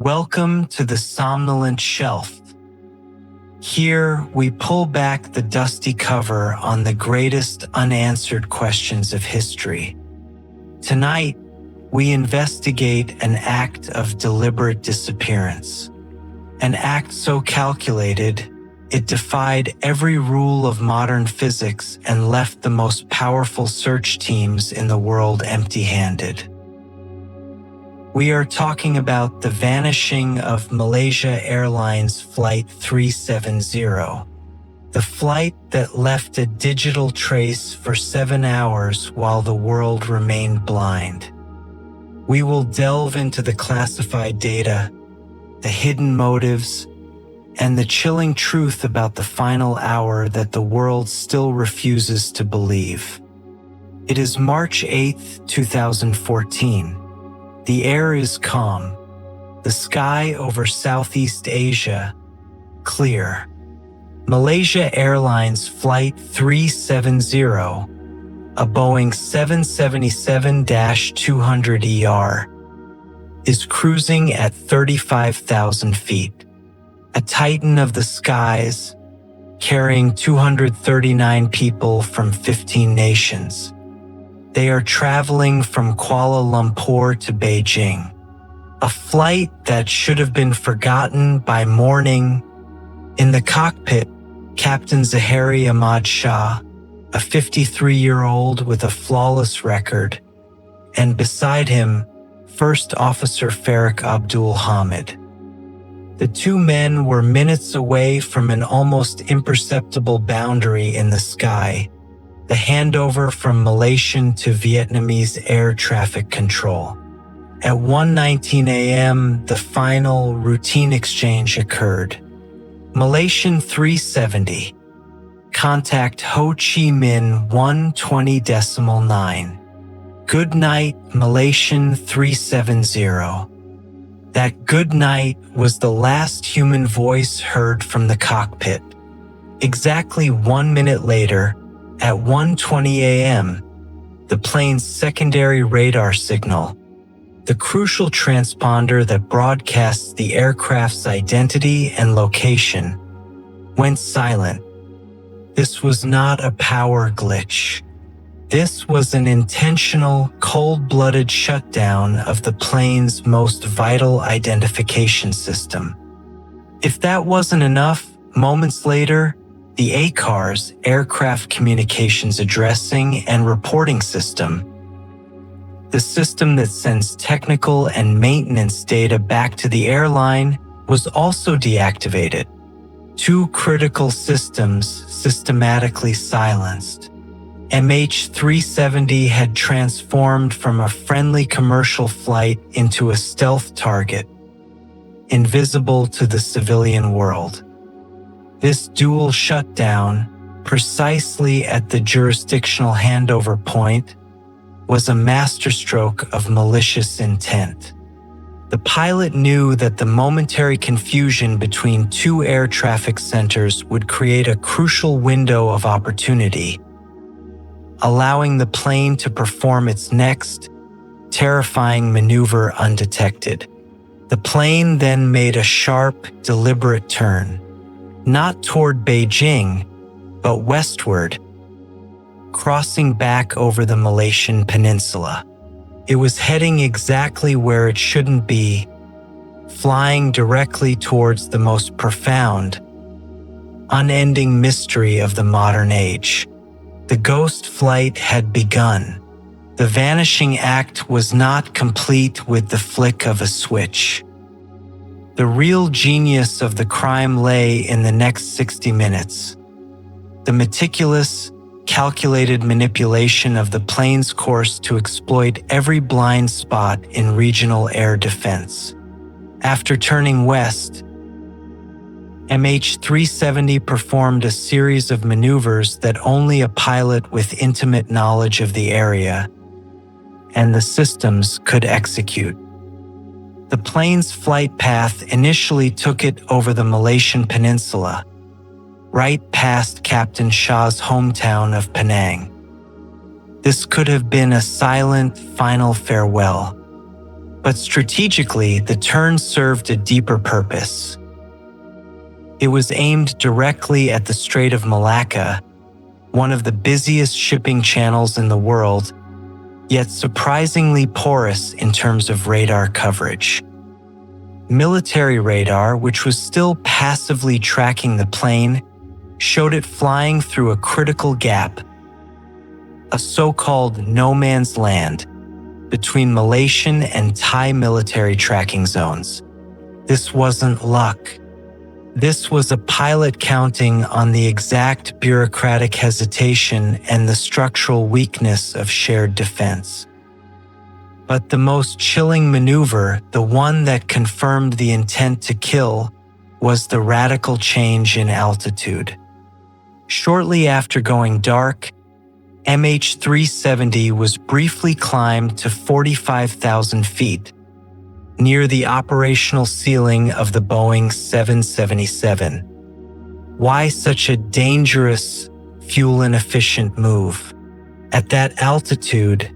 Welcome to the Somnolent Shelf. Here, we pull back the dusty cover on the greatest unanswered questions of history. Tonight, we investigate an act of deliberate disappearance. An act so calculated, it defied every rule of modern physics and left the most powerful search teams in the world empty-handed. We are talking about the vanishing of Malaysia Airlines Flight 370, the flight that left a digital trace for 7 hours while the world remained blind. We will delve into the classified data, the hidden motives, and the chilling truth about the final hour that the world still refuses to believe. It is March 8th, 2014. The air is calm, the sky over Southeast Asia, clear. Malaysia Airlines Flight 370, a Boeing 777-200ER, is cruising at 35,000 feet, a titan of the skies, carrying 239 people from 15 nations. They are traveling from Kuala Lumpur to Beijing, a flight that should have been forgotten by morning. In the cockpit, Captain Zaharie Shah, a 53-year-old with a flawless record, and beside him, First Officer Farik Abdul Hamid. The two men were minutes away from an almost imperceptible boundary in the sky, the handover from Malaysian to Vietnamese air traffic control. At 1:19 a.m., the final routine exchange occurred. Malaysian 370. Contact Ho Chi Minh 120.9. Good night, Malaysian 370. That good night was the last human voice heard from the cockpit. Exactly 1 minute later, at 1:20 a.m., the plane's secondary radar signal, the crucial transponder that broadcasts the aircraft's identity and location, went silent. This was not a power glitch. This was an intentional, cold-blooded shutdown of the plane's most vital identification system. If that wasn't enough, moments later, the ACARS, Aircraft Communications Addressing and Reporting System, the system that sends technical and maintenance data back to the airline, was also deactivated. Two critical systems systematically silenced. MH370 had transformed from a friendly commercial flight into a stealth target, invisible to the civilian world. This dual shutdown, precisely at the jurisdictional handover point, was a masterstroke of malicious intent. The pilot knew that the momentary confusion between two air traffic centers would create a crucial window of opportunity, allowing the plane to perform its next, terrifying maneuver undetected. The plane then made a sharp, deliberate turn, not toward Beijing, but westward, crossing back over the Malaysian peninsula. It was heading exactly where it shouldn't be, flying directly towards the most profound, unending mystery of the modern age. The ghost flight had begun. The vanishing act was not complete with the flick of a switch. The real genius of the crime lay in the next 60 minutes. The meticulous, calculated manipulation of the plane's course to exploit every blind spot in regional air defense. After turning west, MH370 performed a series of maneuvers that only a pilot with intimate knowledge of the area and the systems could execute. The plane's flight path initially took it over the Malaysian peninsula, right past Captain Shah's hometown of Penang. This could have been a silent, final farewell. But strategically, the turn served a deeper purpose. It was aimed directly at the Strait of Malacca, one of the busiest shipping channels in the world, yet surprisingly porous in terms of radar coverage. Military radar, which was still passively tracking the plane, showed it flying through a critical gap, a so-called no man's land, between Malaysian and Thai military tracking zones. This wasn't luck. This was a pilot counting on the exact bureaucratic hesitation and the structural weakness of shared defense. But the most chilling maneuver, the one that confirmed the intent to kill, was the radical change in altitude. Shortly after going dark, MH370 was briefly climbed to 45,000 feet, near the operational ceiling of the Boeing 777. Why such a dangerous, fuel-inefficient move? At that altitude,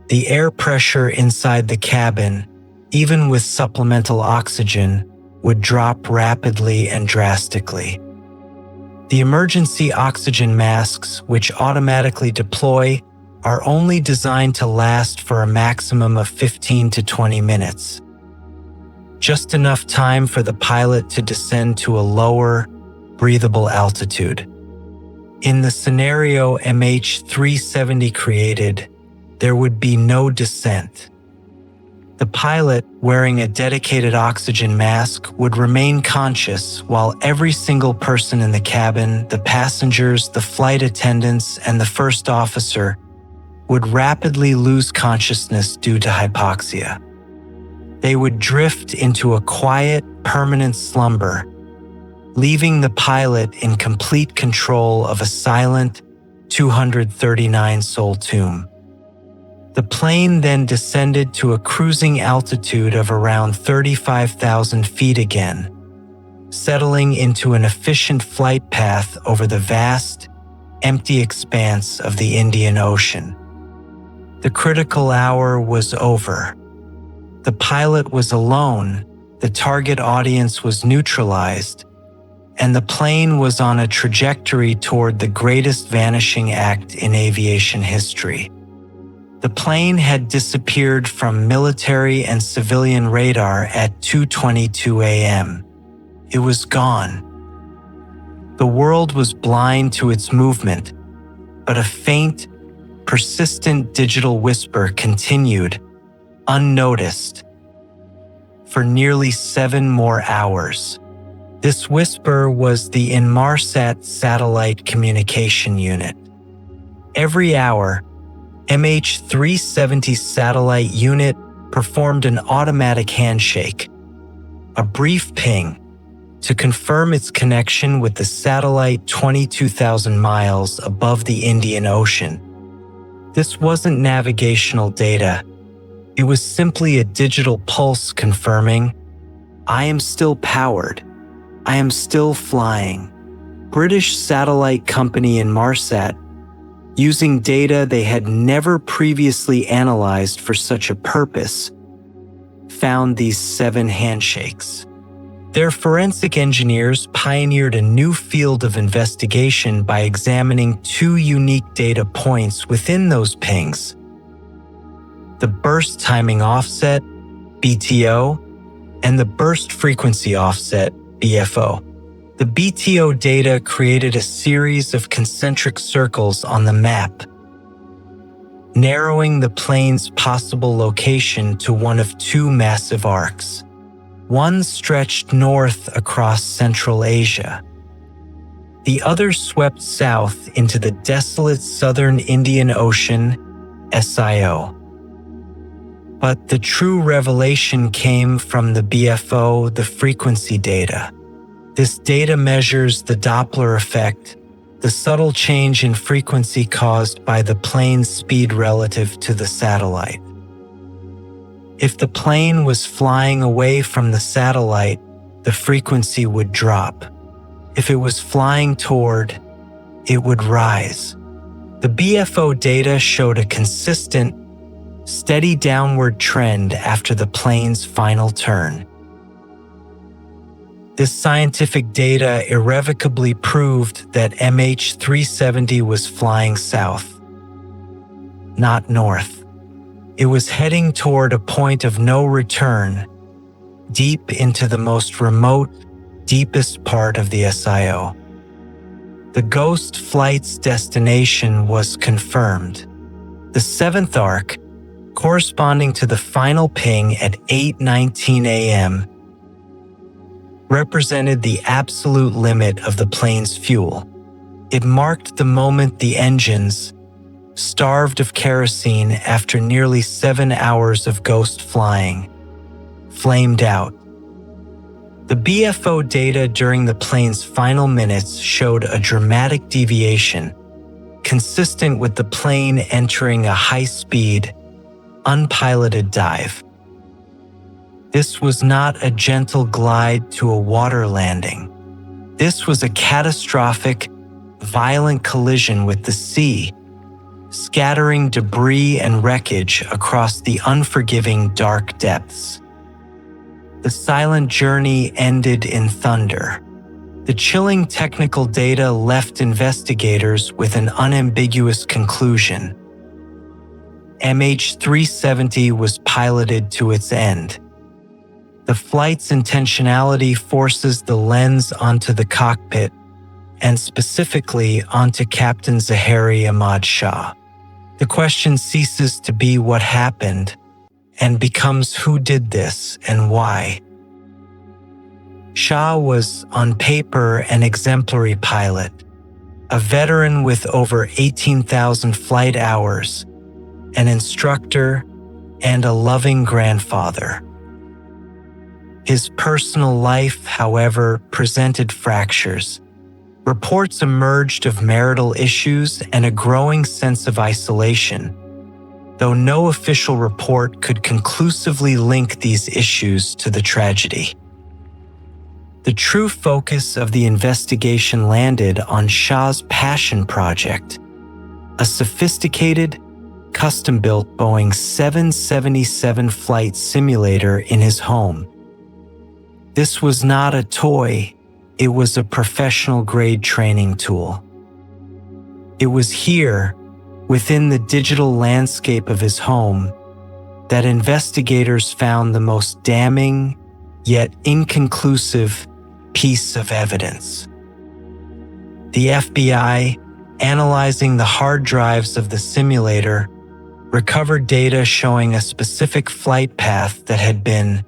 the air pressure inside the cabin, even with supplemental oxygen, would drop rapidly and drastically. The emergency oxygen masks, which automatically deploy, are only designed to last for a maximum of 15 to 20 minutes. Just enough time for the pilot to descend to a lower, breathable altitude. In the scenario MH370 created, there would be no descent. The pilot, wearing a dedicated oxygen mask, would remain conscious while every single person in the cabin, the passengers, the flight attendants, and the first officer, would rapidly lose consciousness due to hypoxia. They would drift into a quiet, permanent slumber, leaving the pilot in complete control of a silent 239-soul tomb. The plane then descended to a cruising altitude of around 35,000 feet again, settling into an efficient flight path over the vast, empty expanse of the Indian Ocean. The critical hour was over. The pilot was alone, the target audience was neutralized, and the plane was on a trajectory toward the greatest vanishing act in aviation history. The plane had disappeared from military and civilian radar at 2:22 a.m. It was gone. The world was blind to its movement, but a faint, persistent digital whisper continued, unnoticed, for nearly 7 more hours. This whisper was the Inmarsat satellite communication unit. Every hour, MH370 satellite unit performed an automatic handshake, a brief ping, to confirm its connection with the satellite 22,000 miles above the Indian Ocean. This wasn't navigational data. It was simply a digital pulse confirming, "I am still powered. I am still flying." British satellite company Inmarsat, using data they had never previously analyzed for such a purpose, found these 7 handshakes. Their forensic engineers pioneered a new field of investigation by examining 2 unique data points within those pings: the burst timing offset, BTO, and the burst frequency offset, BFO. The BTO data created a series of concentric circles on the map, narrowing the plane's possible location to one of 2 massive arcs. One stretched north across Central Asia. The other swept south into the desolate southern Indian Ocean, SIO. But the true revelation came from the BFO, the frequency data. This data measures the Doppler effect, the subtle change in frequency caused by the plane's speed relative to the satellite. If the plane was flying away from the satellite, the frequency would drop. If it was flying toward, it would rise. The BFO data showed a consistent, steady downward trend after the plane's final turn. This scientific data irrevocably proved that MH370 was flying south, not north. It was heading toward a point of no return, deep into the most remote, deepest part of the SIO. The ghost flight's destination was confirmed. The seventh arc, corresponding to the final ping at 8:19 a.m., represented the absolute limit of the plane's fuel. It marked the moment the engines, starved of kerosene after nearly 7 hours of ghost flying, flamed out. The BFO data during the plane's final minutes showed a dramatic deviation, consistent with the plane entering a high-speed, unpiloted dive. This was not a gentle glide to a water landing. This was a catastrophic, violent collision with the sea, scattering debris and wreckage across the unforgiving dark depths. The silent journey ended in thunder. The chilling technical data left investigators with an unambiguous conclusion. MH370 was piloted to its end. The flight's intentionality forces the lens onto the cockpit, and specifically onto Captain Zaharie Shah. The question ceases to be what happened, and becomes who did this and why. Shah was, on paper, an exemplary pilot, a veteran with over 18,000 flight hours, an instructor, and a loving grandfather. His personal life, however, presented fractures. Reports emerged of marital issues and a growing sense of isolation, though no official report could conclusively link these issues to the tragedy. The true focus of the investigation landed on Shah's passion project, a sophisticated, custom-built Boeing 777 flight simulator in his home. This was not a toy, it was a professional-grade training tool. It was here, within the digital landscape of his home, that investigators found the most damning, yet inconclusive, piece of evidence. The FBI, analyzing the hard drives of the simulator, recovered data showing a specific flight path that had been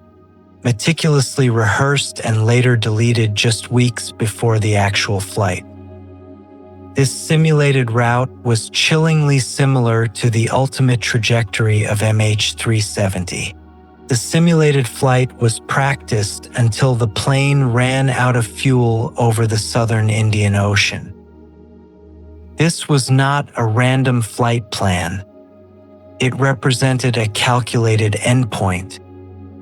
meticulously rehearsed and later deleted just weeks before the actual flight. This simulated route was chillingly similar to the ultimate trajectory of MH370. The simulated flight was practiced until the plane ran out of fuel over the southern Indian Ocean. This was not a random flight plan. It represented a calculated endpoint.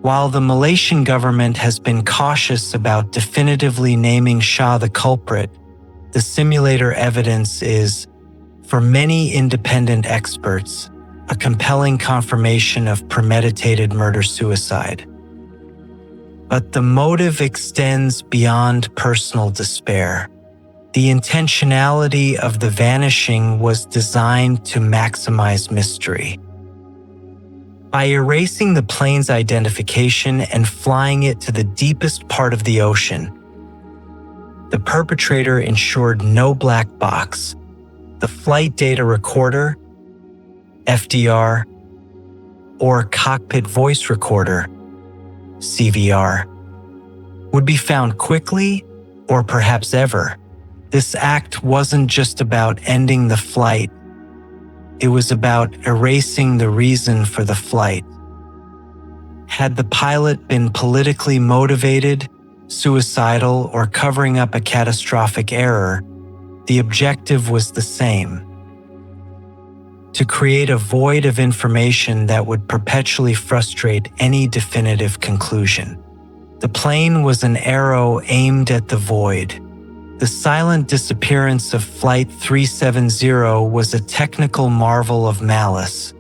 While the Malaysian government has been cautious about definitively naming Shah the culprit, the simulator evidence is, for many independent experts, a compelling confirmation of premeditated murder-suicide. But the motive extends beyond personal despair. The intentionality of the vanishing was designed to maximize mystery. By erasing the plane's identification and flying it to the deepest part of the ocean, the perpetrator ensured no black box, the flight data recorder, FDR, or cockpit voice recorder, CVR, would be found quickly or perhaps ever. This act wasn't just about ending the flight. It was about erasing the reason for the flight. Had the pilot been politically motivated, suicidal, or covering up a catastrophic error, the objective was the same: to create a void of information that would perpetually frustrate any definitive conclusion. The plane was an arrow aimed at the void. The silent disappearance of Flight 370 was a technical marvel of malice.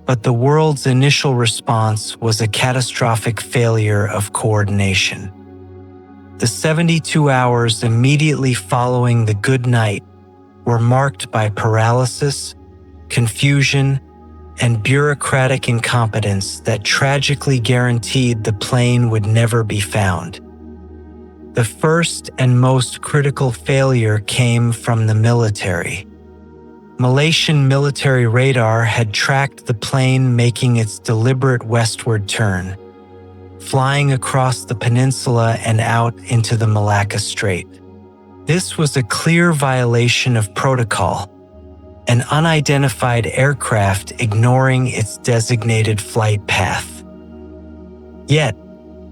But the world's initial response was a catastrophic failure of coordination. The 72 hours immediately following the good night were marked by paralysis, confusion, and bureaucratic incompetence that tragically guaranteed the plane would never be found. The first and most critical failure came from the military. Malaysian military radar had tracked the plane making its deliberate westward turn, flying across the peninsula and out into the Malacca Strait. This was a clear violation of protocol, an unidentified aircraft ignoring its designated flight path. Yet,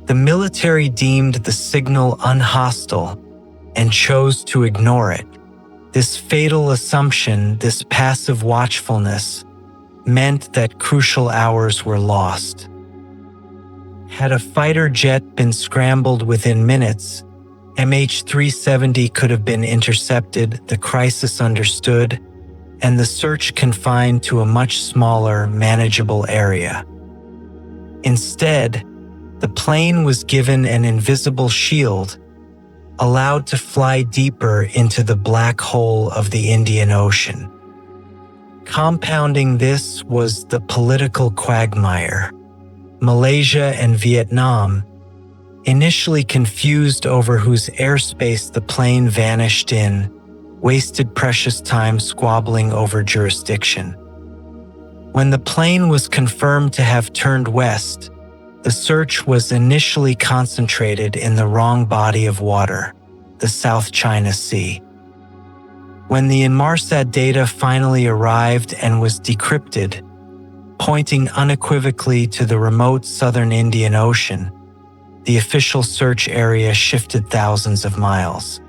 the military deemed the signal unhostile and chose to ignore it. This fatal assumption, this passive watchfulness, meant that crucial hours were lost. Had a fighter jet been scrambled within minutes, MH370 could have been intercepted, the crisis understood, and the search confined to a much smaller, manageable area. Instead, the plane was given an invisible shield, allowed to fly deeper into the black hole of the Indian Ocean. Compounding this was the political quagmire. Malaysia and Vietnam, initially confused over whose airspace the plane vanished in, wasted precious time squabbling over jurisdiction. When the plane was confirmed to have turned west, the search was initially concentrated in the wrong body of water, the South China Sea. When the Inmarsat data finally arrived and was decrypted, pointing unequivocally to the remote southern Indian Ocean, the official search area shifted thousands of miles.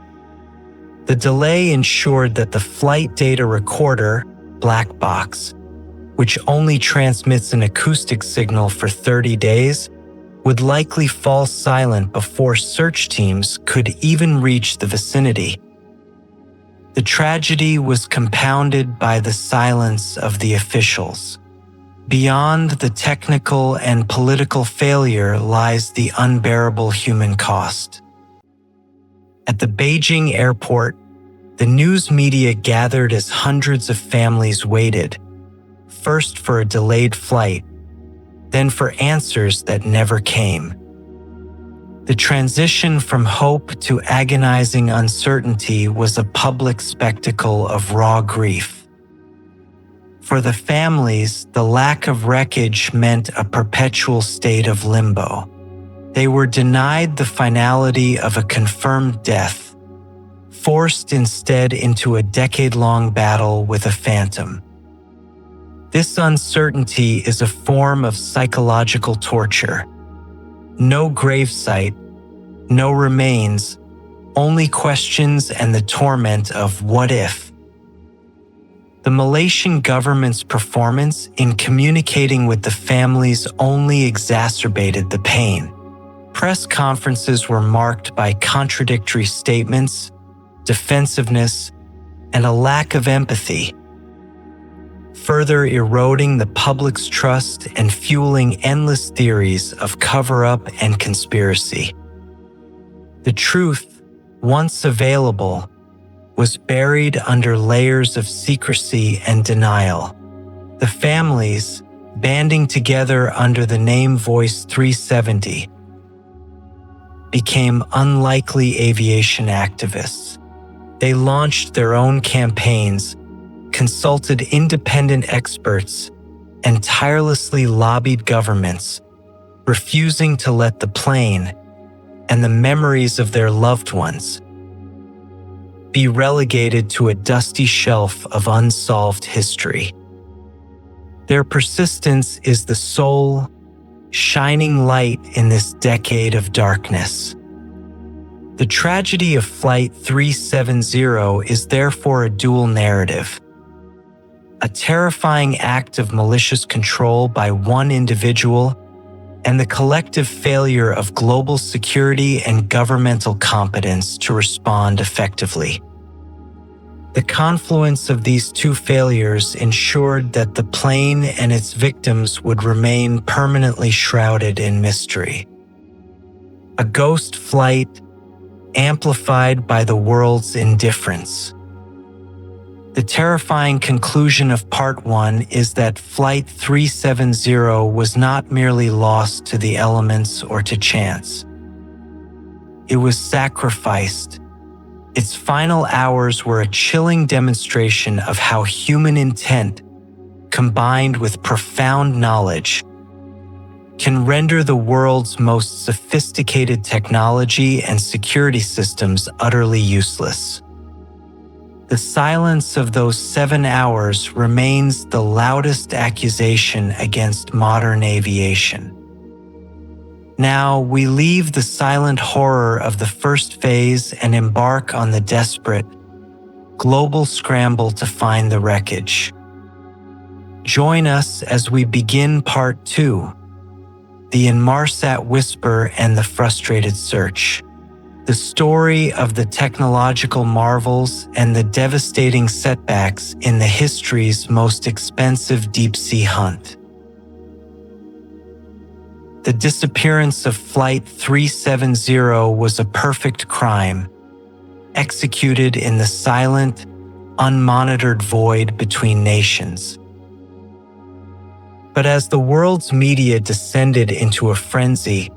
The delay ensured that the flight data recorder, black box, which only transmits an acoustic signal for 30 days, would likely fall silent before search teams could even reach the vicinity. The tragedy was compounded by the silence of the officials. Beyond the technical and political failure lies the unbearable human cost. At the Beijing airport, the news media gathered as hundreds of families waited, first for a delayed flight, then for answers that never came. The transition from hope to agonizing uncertainty was a public spectacle of raw grief. For the families, the lack of wreckage meant a perpetual state of limbo. They were denied the finality of a confirmed death, forced instead into a decade-long battle with a phantom. This uncertainty is a form of psychological torture. No gravesite, no remains, only questions and the torment of what if. The Malaysian government's performance in communicating with the families only exacerbated the pain. Press conferences were marked by contradictory statements, defensiveness, and a lack of empathy, further eroding the public's trust and fueling endless theories of cover-up and conspiracy. The truth, once available, was buried under layers of secrecy and denial. The families, banding together under the name Voice 370, became unlikely aviation activists. They launched their own campaigns, consulted independent experts, and tirelessly lobbied governments, refusing to let the plane and the memories of their loved ones be relegated to a dusty shelf of unsolved history. Their persistence is the sole, shining light in this decade of darkness. The tragedy of Flight 370 is therefore a dual narrative. A terrifying act of malicious control by one individual and the collective failure of global security and governmental competence to respond effectively. The confluence of these two failures ensured that the plane and its victims would remain permanently shrouded in mystery. A ghost flight amplified by the world's indifference. The terrifying conclusion of Part 1 is that Flight 370 was not merely lost to the elements or to chance. It was sacrificed. Its final hours were a chilling demonstration of how human intent, combined with profound knowledge, can render the world's most sophisticated technology and security systems utterly useless. The silence of those 7 hours remains the loudest accusation against modern aviation. Now we leave the silent horror of the first phase and embark on the desperate, global scramble to find the wreckage. Join us as we begin Part 2, the Inmarsat Whisper and the Frustrated Search, the story of the technological marvels and the devastating setbacks in the history's most expensive deep-sea hunt. The disappearance of Flight 370 was a perfect crime, executed in the silent, unmonitored void between nations. But as the world's media descended into a frenzy,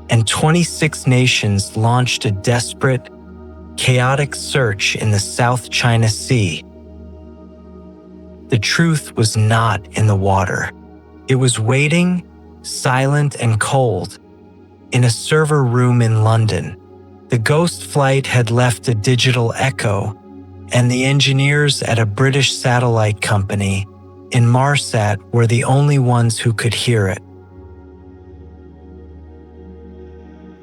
and 26 nations launched a desperate, chaotic search in the South China Sea, the truth was not in the water. It was waiting, silent and cold, in a server room in London. The ghost flight had left a digital echo, and the engineers at a British satellite company, Inmarsat, were the only ones who could hear it.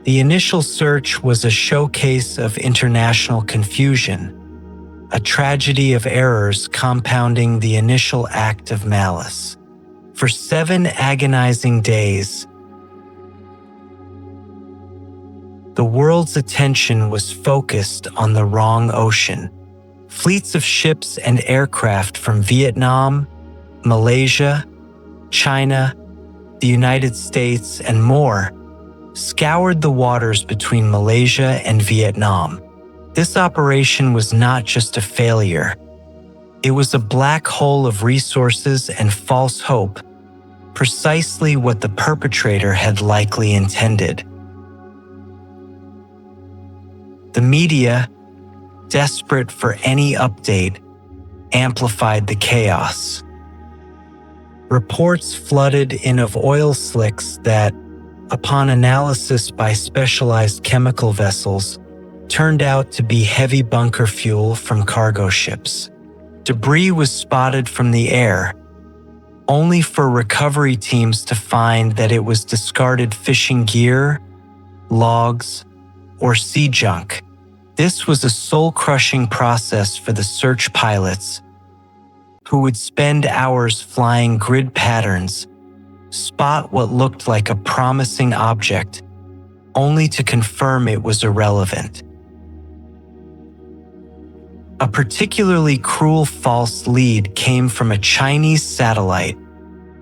The initial search was a showcase of international confusion, a tragedy of errors compounding the initial act of malice. For 7 agonizing days, the world's attention was focused on the wrong ocean. Fleets of ships and aircraft from Vietnam, Malaysia, China, the United States, and more scoured the waters between Malaysia and Vietnam. This operation was not just a failure. It was a black hole of resources and false hope, precisely what the perpetrator had likely intended. The media, desperate for any update, amplified the chaos. Reports flooded in of oil slicks that, upon analysis by specialized chemical vessels, turned out to be heavy bunker fuel from cargo ships. Debris was spotted from the air, only for recovery teams to find that it was discarded fishing gear, logs, or sea junk. This was a soul-crushing process for the search pilots, who would spend hours flying grid patterns, spot what looked like a promising object, only to confirm it was irrelevant. A particularly cruel false lead came from a Chinese satellite,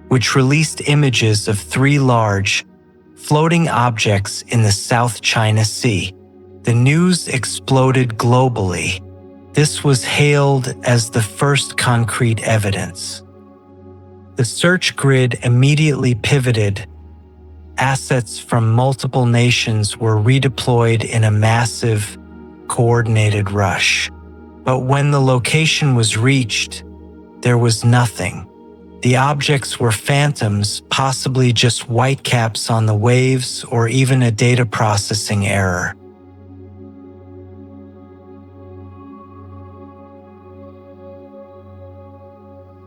which released images of 3 large, floating objects in the South China Sea. The news exploded globally. This was hailed as the first concrete evidence. The search grid immediately pivoted. Assets from multiple nations were redeployed in a massive, coordinated rush. But when the location was reached, there was nothing. The objects were phantoms, possibly just whitecaps on the waves or even a data processing error.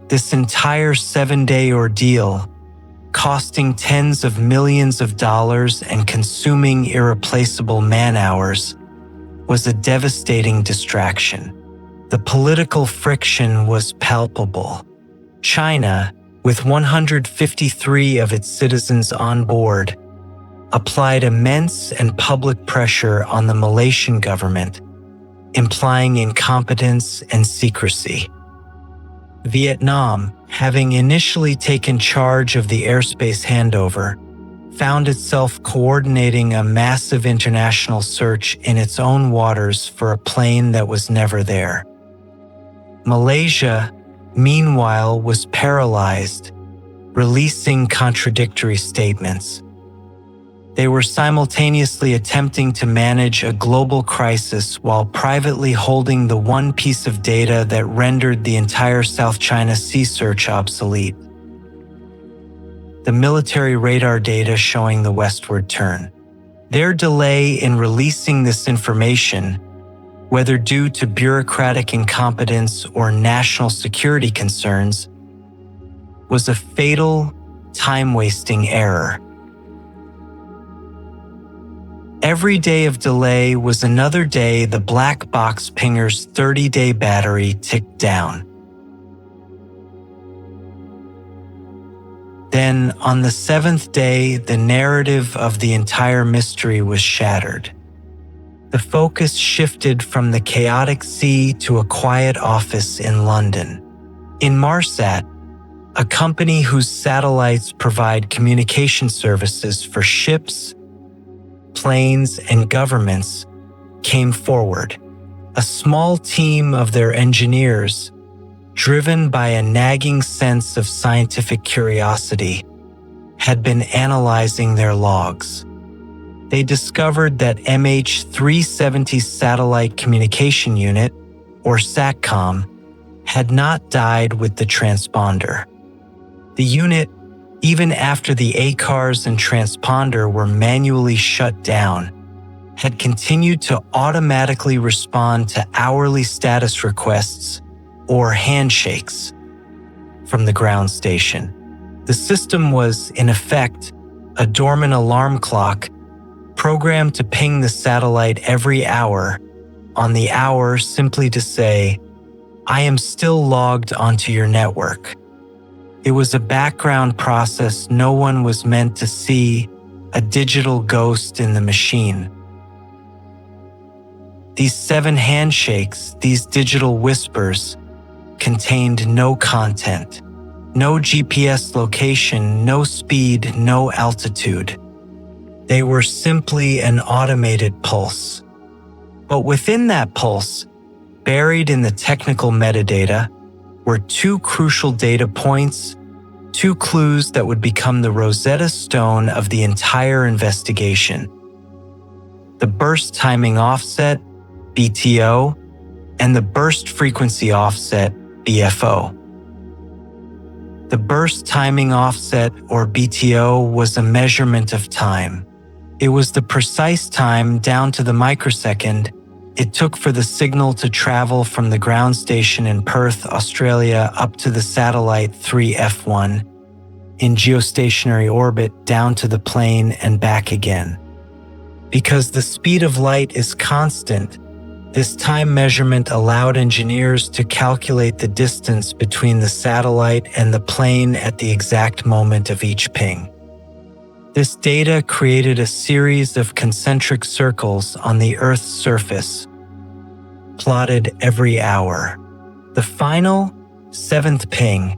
This entire 7-day ordeal, costing tens of millions of dollars and consuming irreplaceable man-hours, was a devastating distraction. The political friction was palpable. China, with 153 of its citizens on board, applied immense and public pressure on the Malaysian government, implying incompetence and secrecy. Vietnam, having initially taken charge of the airspace handover, found itself coordinating a massive international search in its own waters for a plane that was never there. Malaysia, meanwhile, was paralyzed, releasing contradictory statements. They were simultaneously attempting to manage a global crisis while privately holding the one piece of data that rendered the entire South China Sea search obsolete: the military radar data showing the westward turn. Their delay in releasing this information, whether due to bureaucratic incompetence or national security concerns, was a fatal, time-wasting error. Every day of delay was another day the black box pinger's 30-day battery ticked down. Then, on the seventh day, the narrative of the entire mystery was shattered. The focus shifted from the chaotic sea to a quiet office in London. Inmarsat, a company whose satellites provide communication services for ships, planes, and governments, came forward. A small team of their engineers, driven by a nagging sense of scientific curiosity, had been analyzing their logs. They discovered that MH370 satellite communication unit, or SATCOM, had not died with the transponder. The unit, even after the ACARS and transponder were manually shut down, had continued to automatically respond to hourly status requests or handshakes from the ground station. The system was, in effect, a dormant alarm clock programmed to ping the satellite every hour, on the hour simply to say, "I am still logged onto your network." It was a background process no one was meant to see, a digital ghost in the machine. These 7 handshakes, these digital whispers, contained no content, no GPS location, no speed, no altitude. They were simply an automated pulse. But within that pulse, buried in the technical metadata, were 2 crucial data points, 2 clues that would become the Rosetta Stone of the entire investigation: the burst timing offset, BTO, and the burst frequency offset, BFO. The burst timing offset, or BTO, was a measurement of time. It was the precise time, down to the microsecond, it took for the signal to travel from the ground station in Perth, Australia, up to the satellite 3F1 in geostationary orbit, down to the plane and back again. Because the speed of light is constant, this time measurement allowed engineers to calculate the distance between the satellite and the plane at the exact moment of each ping. This data created a series of concentric circles on the Earth's surface, plotted every hour. The final, 7th ping,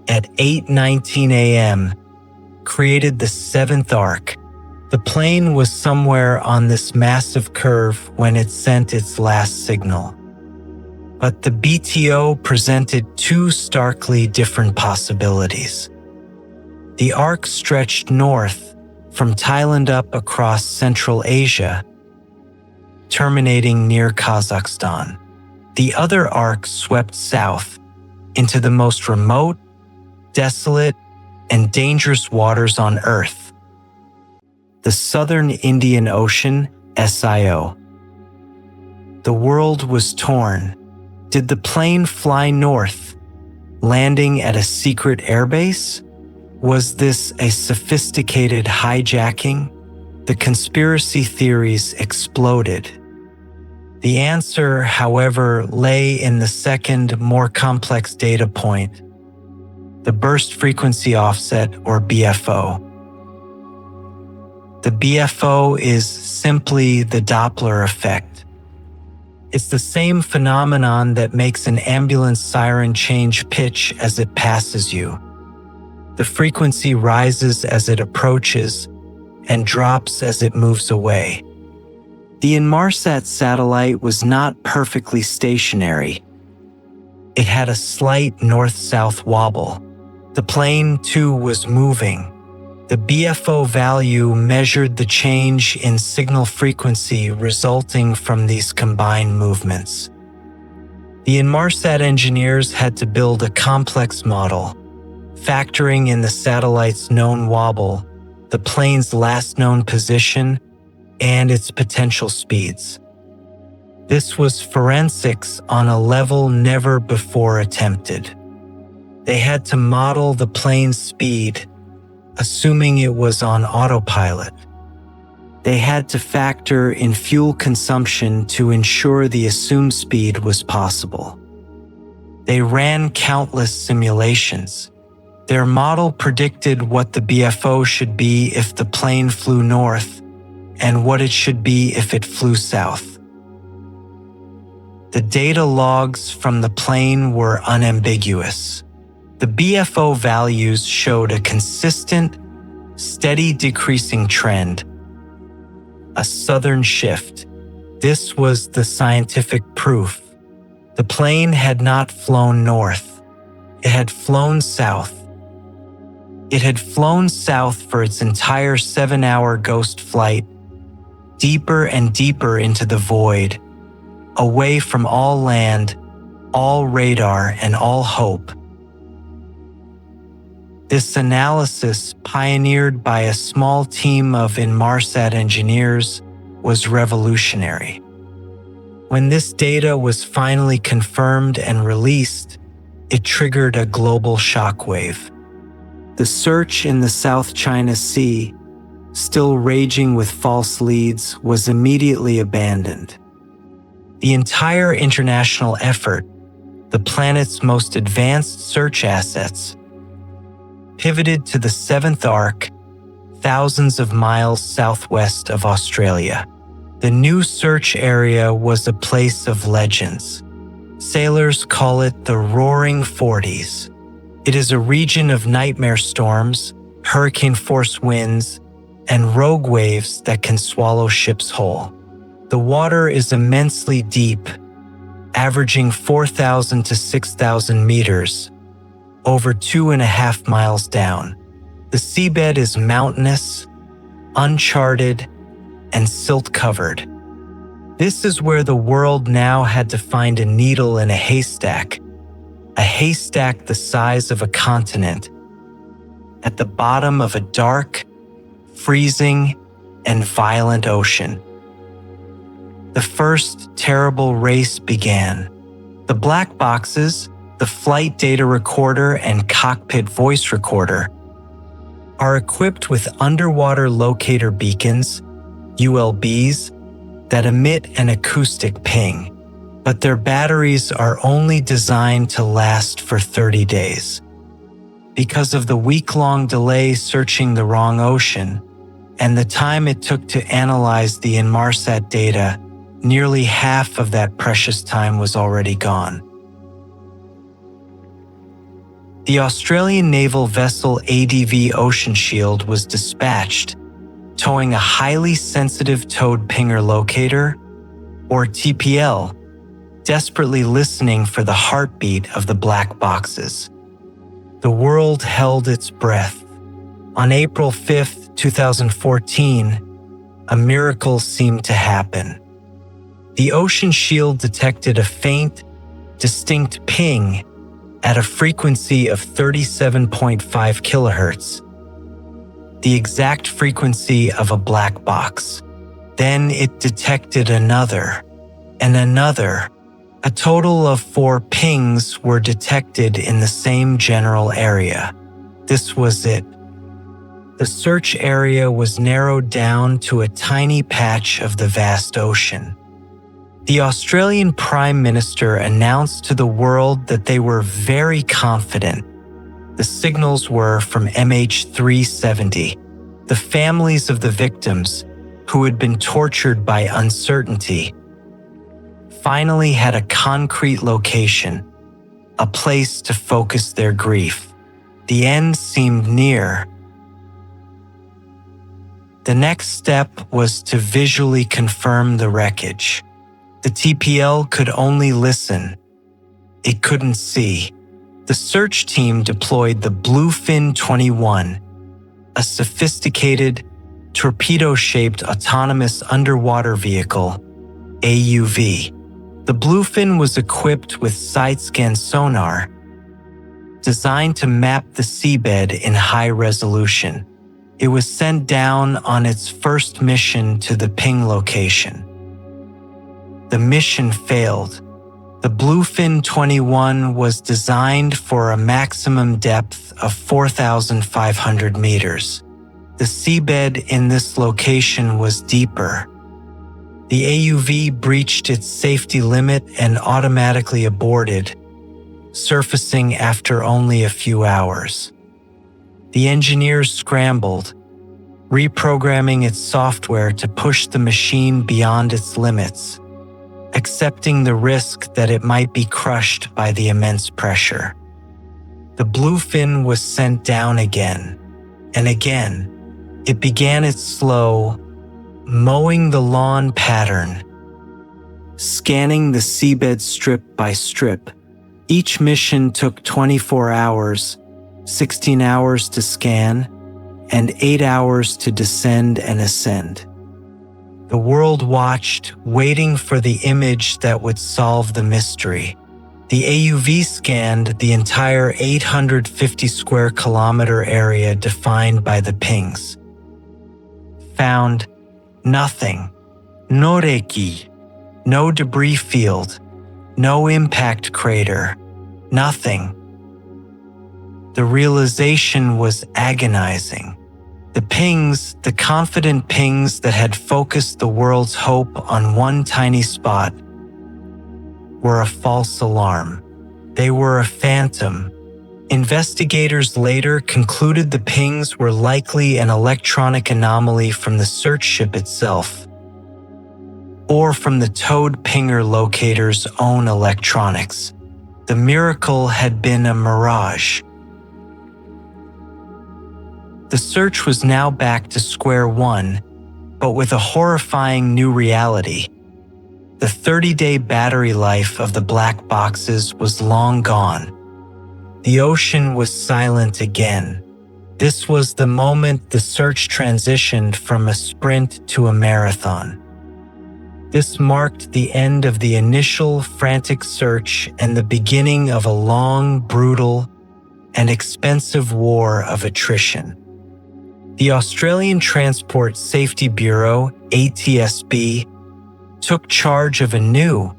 at 8:19 a.m., created the 7th arc. The plane was somewhere on this massive curve when it sent its last signal. But the BTO presented 2 starkly different possibilities. The arc stretched north from Thailand up across Central Asia, terminating near Kazakhstan. The other arc swept south into the most remote, desolate, and dangerous waters on Earth: the Southern Indian Ocean, SIO. The world was torn. Did the plane fly north, landing at a secret airbase? Was this a sophisticated hijacking? The conspiracy theories exploded. The answer, however, lay in the second, more complex data point: the burst frequency offset, or BFO. The BFO is simply the Doppler effect. It's the same phenomenon that makes an ambulance siren change pitch as it passes you. The frequency rises as it approaches and drops as it moves away. The Inmarsat satellite was not perfectly stationary. It had a slight north-south wobble. The plane, too, was moving. The BFO value measured the change in signal frequency resulting from these combined movements. The Inmarsat engineers had to build a complex model, factoring in the satellite's known wobble, the plane's last known position, and its potential speeds. This was forensics on a level never before attempted. They had to model the plane's speed, assuming it was on autopilot. They had to factor in fuel consumption to ensure the assumed speed was possible. They ran countless simulations. Their model predicted what the BFO should be if the plane flew north and what it should be if it flew south. The data logs from the plane were unambiguous. The BFO values showed a consistent, steady decreasing trend, a southern shift. This was the scientific proof. The plane had not flown north. It had flown south. It had flown south for its entire 7-hour ghost flight, deeper and deeper into the void, away from all land, all radar, and all hope. This analysis, pioneered by a small team of Inmarsat engineers, was revolutionary. When this data was finally confirmed and released, it triggered a global shockwave. The search in the South China Sea, still raging with false leads, was immediately abandoned. The entire international effort, the planet's most advanced search assets, pivoted to the seventh arc, thousands of miles southwest of Australia. The new search area was a place of legends. Sailors call it the Roaring Forties. It is a region of nightmare storms, hurricane-force winds, and rogue waves that can swallow ships whole. The water is immensely deep, averaging 4,000 to 6,000 meters, over 2.5 miles down. The seabed is mountainous, uncharted, and silt-covered. This is where the world now had to find a needle in a haystack the size of a continent, at the bottom of a dark, freezing, and violent ocean. The first terrible race began. The black boxes, the flight data recorder and cockpit voice recorder, are equipped with underwater locator beacons, ULBs, that emit an acoustic ping, but their batteries are only designed to last for 30 days. Because of the week-long delay searching the wrong ocean and the time it took to analyze the Inmarsat data, nearly half of that precious time was already gone. The Australian naval vessel ADV Ocean Shield was dispatched, towing a highly sensitive towed pinger locator, or TPL, desperately listening for the heartbeat of the black boxes. The world held its breath. On April 5, 2014, a miracle seemed to happen. The Ocean Shield detected a faint, distinct ping at a frequency of 37.5 kilohertz, the exact frequency of a black box. Then it detected another, and another. A total of 4 pings were detected in the same general area. This was it. The search area was narrowed down to a tiny patch of the vast ocean. The Australian Prime Minister announced to the world that they were very confident. The signals were from MH370, the families of the victims who had been tortured by uncertainty. finally had a concrete location, a place to focus their grief. The end seemed near. The next step was to visually confirm the wreckage. The TPL could only listen. It couldn't see. The search team deployed the Bluefin 21, a sophisticated, torpedo-shaped autonomous underwater vehicle, AUV. The Bluefin was equipped with side-scan sonar, designed to map the seabed in high resolution. It was sent down on its first mission to the ping location. The mission failed. The Bluefin 21 was designed for a maximum depth of 4,500 meters. The seabed in this location was deeper. The AUV breached its safety limit and automatically aborted, surfacing after only a few hours. The engineers scrambled, reprogramming its software to push the machine beyond its limits, accepting the risk that it might be crushed by the immense pressure. The Bluefin was sent down again, and again. It began its slow, mowing the lawn pattern, scanning the seabed strip by strip. Each mission took 24 hours, 16 hours to scan, and 8 hours to descend and ascend. The world watched, waiting for the image that would solve the mystery. The AUV scanned the entire 850 square kilometer area defined by the pings. Found nothing. No reiki, no debris field, no impact crater, nothing. The realization was agonizing. The pings, the confident pings that had focused the world's hope on one tiny spot, were a false alarm. They were a phantom. Investigators later concluded the pings were likely an electronic anomaly from the search ship itself, or from the towed pinger locator's own electronics. The miracle had been a mirage. The search was now back to square one, but with a horrifying new reality. The 30-day battery life of the black boxes was long gone. The ocean was silent again. This was the moment the search transitioned from a sprint to a marathon. This marked the end of the initial frantic search and the beginning of a long, brutal, and expensive war of attrition. The Australian Transport Safety Bureau, ATSB, took charge of a new,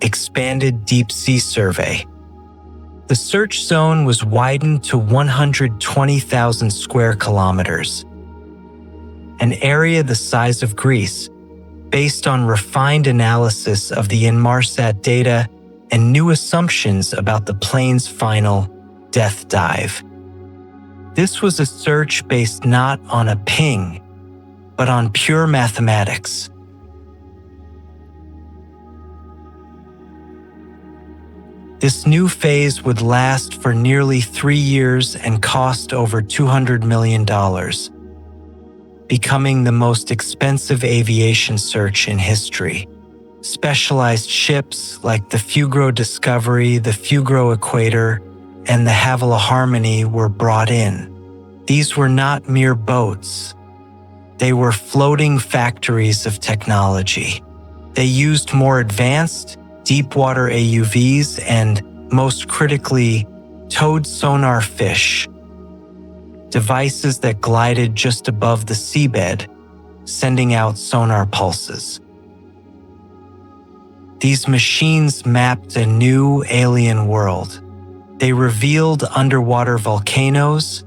expanded deep-sea survey. The search zone was widened to 120,000 square kilometers, an area the size of Greece, based on refined analysis of the Inmarsat data and new assumptions about the plane's final death dive. This was a search based not on a ping, but on pure mathematics. This new phase would last for nearly 3 years and cost over $200 million, becoming the most expensive aviation search in history. Specialized ships like the Fugro Discovery, the Fugro Equator, and the Havilah Harmony were brought in. These were not mere boats. They were floating factories of technology. They used more advanced, deep-water AUVs and, most critically, towed sonar fish, devices that glided just above the seabed, sending out sonar pulses. These machines mapped a new alien world. They revealed underwater volcanoes,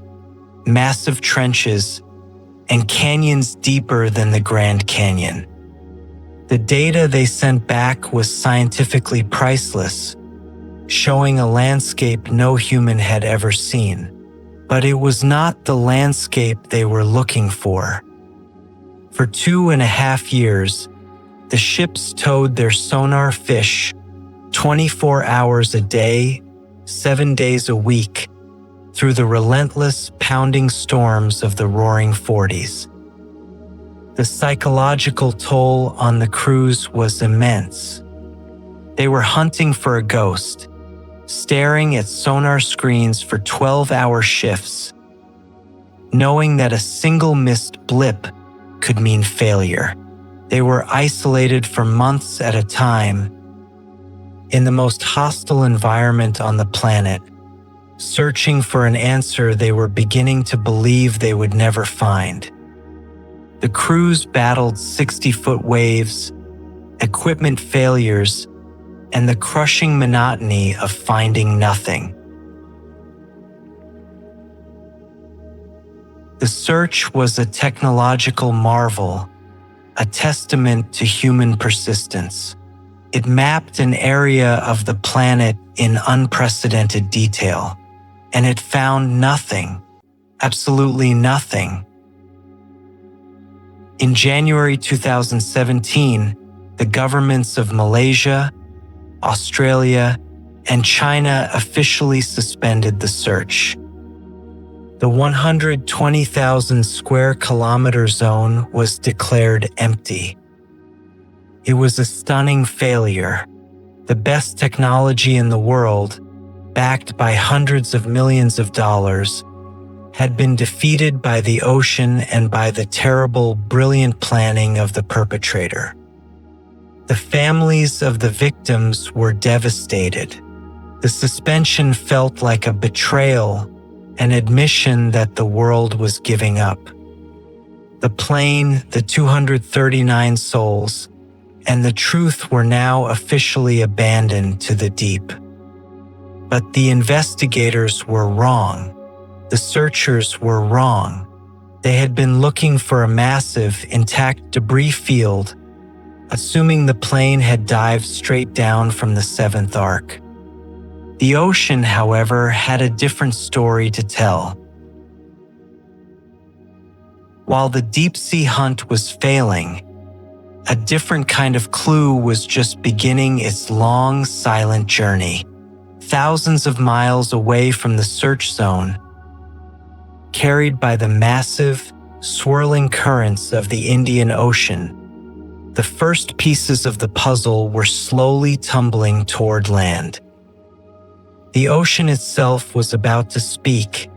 massive trenches, and canyons deeper than the Grand Canyon. The data they sent back was scientifically priceless, showing a landscape no human had ever seen. But it was not the landscape they were looking for. For 2.5 years, The ships towed their sonar fish 24 hours a day, 7 days a week, through the relentless, pounding storms of the roaring 40s. The psychological toll on the crews was immense. They were hunting for a ghost, staring at sonar screens for 12-hour shifts, knowing that a single missed blip could mean failure. They were isolated for months at a time in the most hostile environment on the planet, searching for an answer they were beginning to believe they would never find. The crews battled 60-foot waves, equipment failures, and the crushing monotony of finding nothing. The search was a technological marvel, a testament to human persistence. It mapped an area of the planet in unprecedented detail, and it found nothing, absolutely nothing. In January 2017, the governments of Malaysia, Australia, and China officially suspended the search. The 120,000 square kilometer zone was declared empty. It was a stunning failure. The best technology in the world, backed by hundreds of millions of dollars, had been defeated by the ocean and by the terrible, brilliant planning of the perpetrator. The families of the victims were devastated. The suspension felt like a betrayal, an admission that the world was giving up. The plane, the 239 souls, and the truth were now officially abandoned to the deep. But the investigators were wrong. The searchers were wrong. They had been looking for a massive, intact debris field, assuming the plane had dived straight down from the seventh arc. The ocean, however, had a different story to tell. While the deep-sea hunt was failing, a different kind of clue was just beginning its long, silent journey. Thousands of miles away from the search zone, carried by the massive, swirling currents of the Indian Ocean, the first pieces of the puzzle were slowly tumbling toward land. The ocean itself was about to speak,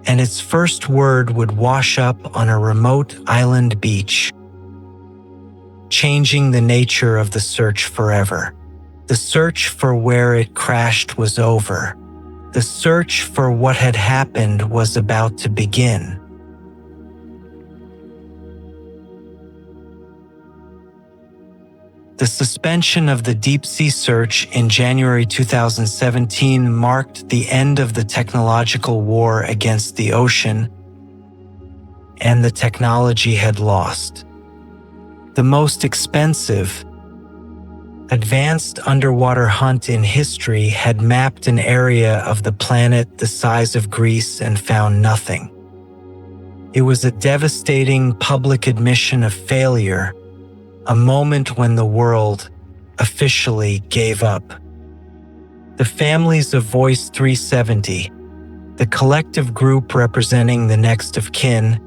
and its first word would wash up on a remote island beach, changing the nature of the search forever. The search for where it crashed was over. The search for what had happened was about to begin. The suspension of the deep-sea search in January 2017 marked the end of the technological war against the ocean, and the technology had lost. The most expensive, advanced underwater hunt in history had mapped an area of the planet the size of Greece and found nothing. It was a devastating public admission of failure, a moment when the world officially gave up. The families of Voice 370, the collective group representing the next of kin,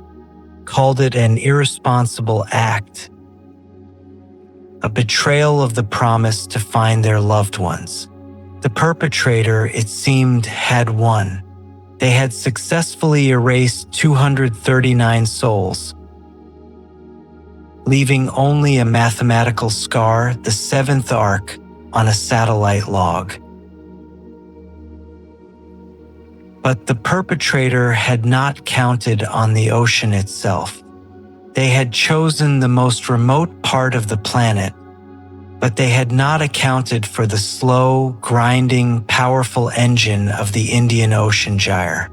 called it an irresponsible act, a betrayal of the promise to find their loved ones. The perpetrator, it seemed, had won. They had successfully erased 239 souls, leaving only a mathematical scar, the seventh arc, on a satellite log. But the perpetrator had not counted on the ocean itself. They had chosen the most remote part of the planet, but they had not accounted for the slow, grinding, powerful engine of the Indian Ocean gyre.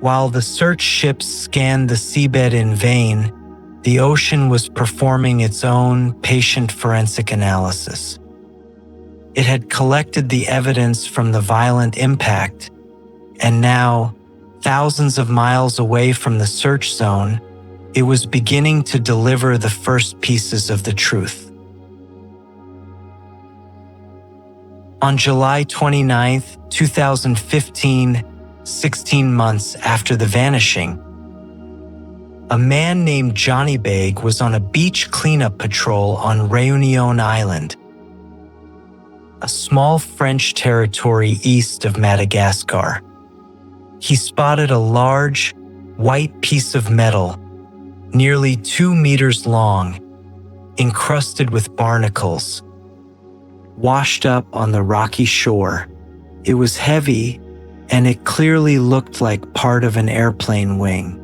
While the search ships scanned the seabed in vain, the ocean was performing its own patient forensic analysis. It had collected the evidence from the violent impact, and now, thousands of miles away from the search zone, it was beginning to deliver the first pieces of the truth. On July 29, 2015, 16 months after the vanishing, a man named Johnny Bag was on a beach cleanup patrol on Réunion Island, a small French territory east of Madagascar. He spotted a large, white piece of metal, nearly 2 meters long, encrusted with barnacles, washed up on the rocky shore. It was heavy, and it clearly looked like part of an airplane wing.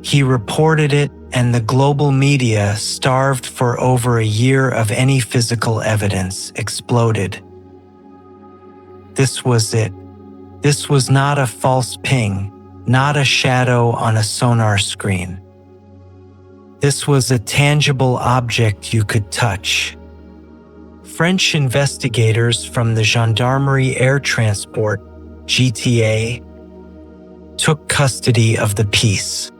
He reported it, and the global media, starved for over a year of any physical evidence, exploded. This was it. This was not a false ping, not a shadow on a sonar screen. This was a tangible object you could touch. French investigators from the Gendarmerie Air Transport, GTA, took custody of the piece.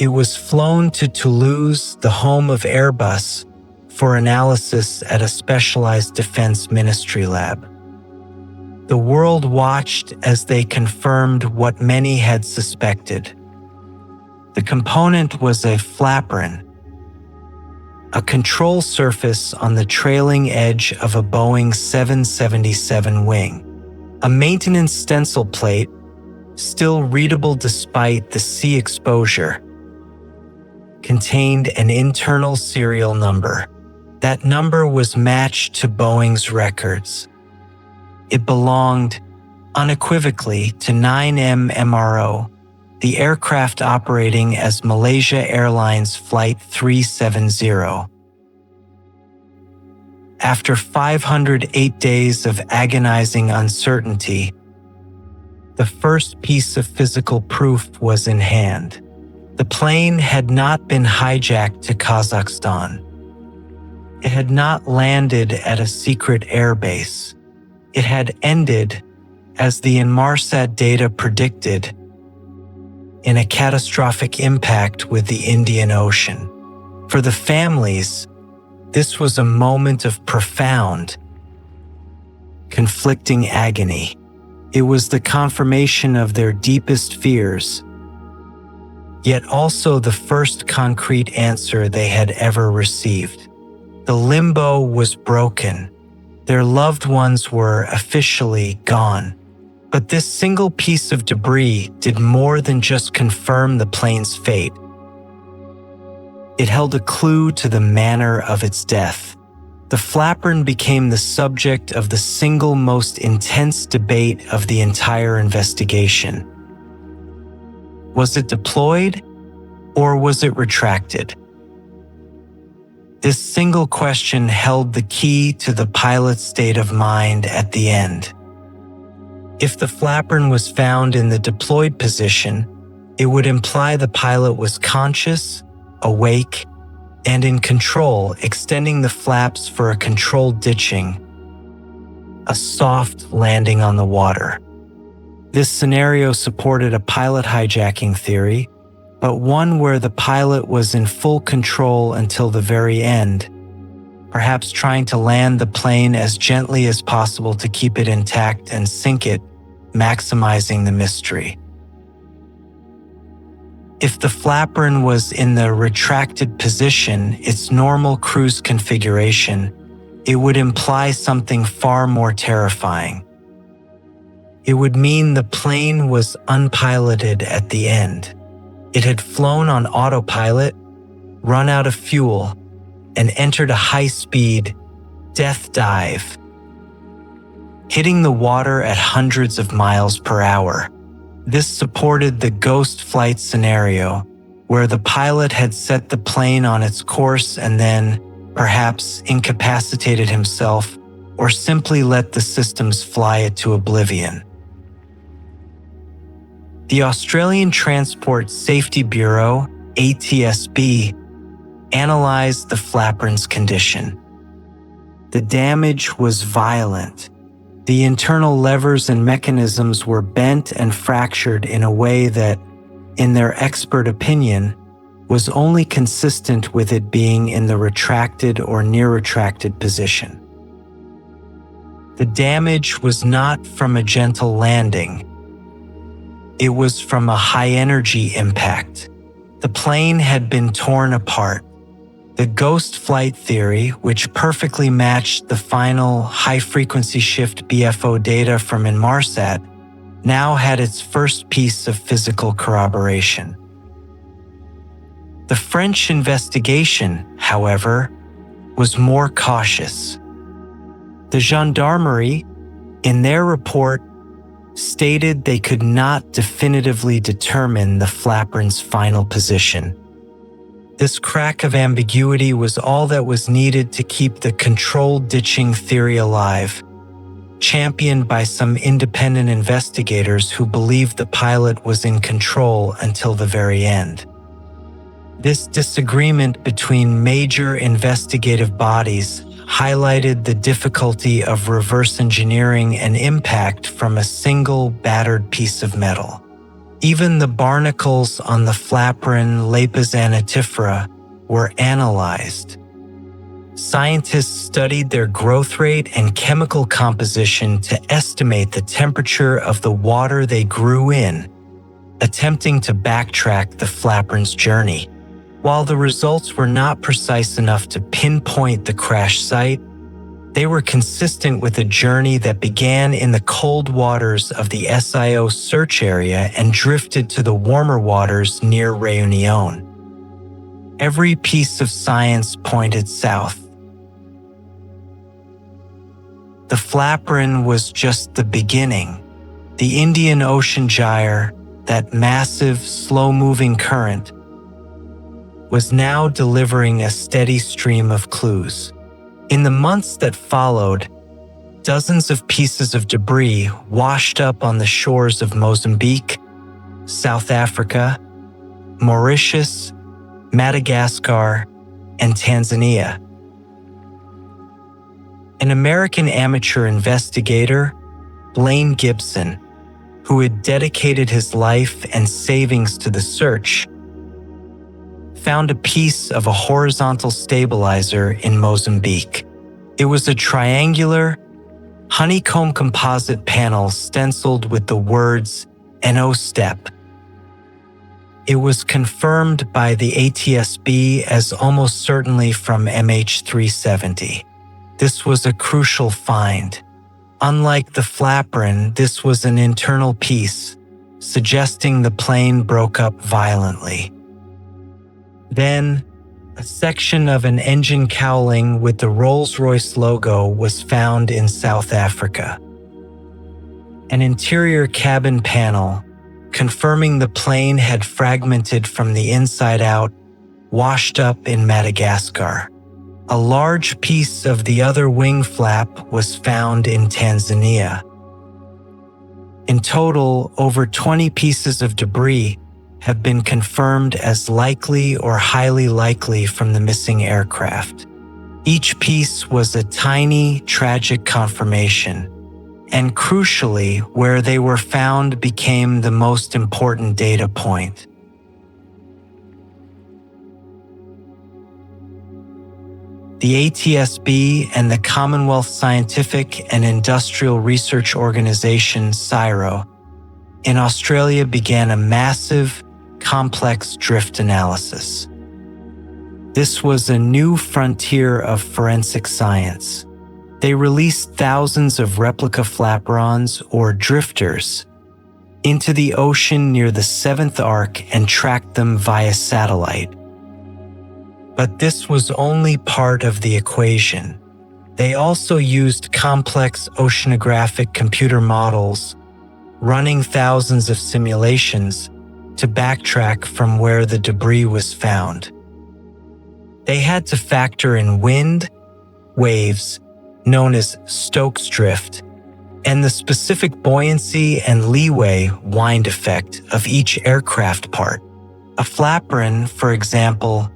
It was flown to Toulouse, the home of Airbus, for analysis at a specialized defense ministry lab. The world watched as they confirmed what many had suspected. The component was a flaperon, a control surface on the trailing edge of a Boeing 777 wing. A maintenance stencil plate, still readable despite the sea exposure, contained an internal serial number. That number was matched to Boeing's records. It belonged, unequivocally, to 9M MRO, the aircraft operating as Malaysia Airlines Flight 370. After 508 days of agonizing uncertainty, the first piece of physical proof was in hand. The plane had not been hijacked to Kazakhstan. It had not landed at a secret airbase. It had ended, as the Inmarsat data predicted, in a catastrophic impact with the Indian Ocean. For the families, this was a moment of profound, conflicting agony. It was the confirmation of their deepest fears, yet also the first concrete answer they had ever received. The limbo was broken. Their loved ones were officially gone. But this single piece of debris did more than just confirm the plane's fate. It held a clue to the manner of its death. The flaperon became the subject of the single most intense debate of the entire investigation. Was it deployed, or was it retracted? This single question held the key to the pilot's state of mind at the end. If the flaperon was found in the deployed position, it would imply the pilot was conscious, awake, and in control, extending the flaps for a controlled ditching, a soft landing on the water. This scenario supported a pilot hijacking theory, but one where the pilot was in full control until the very end, perhaps trying to land the plane as gently as possible to keep it intact and sink it, maximizing the mystery. If the flaperon was in the retracted position, its normal cruise configuration, it would imply something far more terrifying. It would mean the plane was unpiloted at the end. It had flown on autopilot, run out of fuel, and entered a high-speed death dive, hitting the water at hundreds of miles per hour. This supported the ghost flight scenario, where the pilot had set the plane on its course and then, perhaps, incapacitated himself or simply let the systems fly it to oblivion. The Australian Transport Safety Bureau, ATSB, analyzed the flaperon's condition. The damage was violent. The internal levers and mechanisms were bent and fractured in a way that, in their expert opinion, was only consistent with it being in the retracted or near retracted position. The damage was not from a gentle landing. It was from a high-energy impact. The plane had been torn apart. The ghost flight theory, which perfectly matched the final high-frequency shift BFO data from Inmarsat, now had its first piece of physical corroboration. The French investigation, however, was more cautious. The gendarmerie, in their report, stated they could not definitively determine the flaperon's final position. This crack of ambiguity was all that was needed to keep the controlled ditching theory alive, championed by some independent investigators who believed the pilot was in control until the very end. This disagreement between major investigative bodies highlighted the difficulty of reverse engineering an impact from a single battered piece of metal. Even the barnacles on the flaperon Lapis anatifera were analyzed. Scientists studied their growth rate and chemical composition to estimate the temperature of the water they grew in, attempting to backtrack the flaperon's journey. While the results were not precise enough to pinpoint the crash site, they were consistent with a journey that began in the cold waters of the SIO search area and drifted to the warmer waters near Réunion. Every piece of science pointed south. The flaperon was just the beginning. The Indian Ocean gyre, that massive, slow-moving current, was now delivering a steady stream of clues. In the months that followed, dozens of pieces of debris washed up on the shores of Mozambique, South Africa, Mauritius, Madagascar, and Tanzania. An American amateur investigator, Blaine Gibson, who had dedicated his life and savings to the search, found a piece of a horizontal stabilizer in Mozambique. It was a triangular, honeycomb composite panel stenciled with the words NO step. It was confirmed by the ATSB as almost certainly from MH370. This was a crucial find. Unlike the flaperon, this was an internal piece, suggesting the plane broke up violently. Then, a section of an engine cowling with the Rolls-Royce logo was found in South Africa. An interior cabin panel, confirming the plane had fragmented from the inside out, washed up in Madagascar. A large piece of the other wing flap was found in Tanzania. In total, over 20 pieces of debris have been confirmed as likely or highly likely from the missing aircraft. Each piece was a tiny, tragic confirmation, and crucially, where they were found became the most important data point. The ATSB and the Commonwealth Scientific and Industrial Research Organization, CSIRO, in Australia began a massive, complex drift analysis. This was a new frontier of forensic science. They released thousands of replica flaperons, or drifters, into the ocean near the seventh arc and tracked them via satellite. But this was only part of the equation. They also used complex oceanographic computer models, running thousands of simulations, to backtrack from where the debris was found. They had to factor in wind, waves, known as Stokes drift, and the specific buoyancy and leeway wind effect of each aircraft part. A flaperon, for example,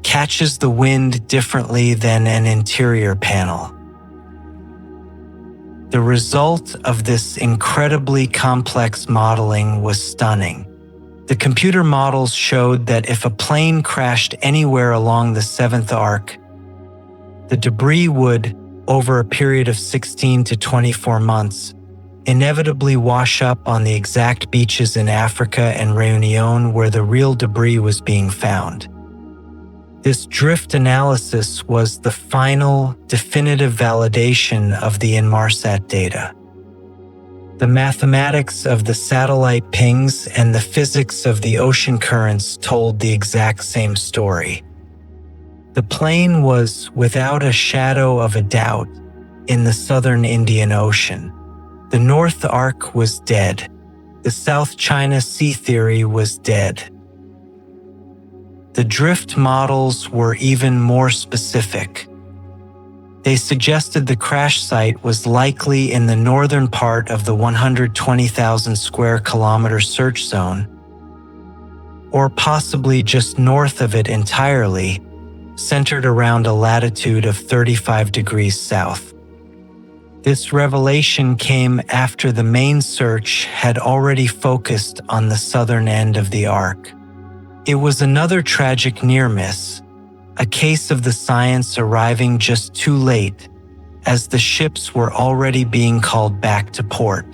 catches the wind differently than an interior panel. The result of this incredibly complex modeling was stunning. The computer models showed that if a plane crashed anywhere along the seventh arc, the debris would, over a period of 16 to 24 months, inevitably wash up on the exact beaches in Africa and Réunion where the real debris was being found. This drift analysis was the final, definitive validation of the Inmarsat data. The mathematics of the satellite pings and the physics of the ocean currents told the exact same story. The plane was, without a shadow of a doubt, in the southern Indian Ocean. The North Arc was dead. The South China Sea theory was dead. The drift models were even more specific. They suggested the crash site was likely in the northern part of the 120,000 square kilometer search zone, or possibly just north of it entirely, centered around a latitude of 35 degrees south. This revelation came after the main search had already focused on the southern end of the arc. It was another tragic near-miss, a case of the science arriving just too late, as the ships were already being called back to port.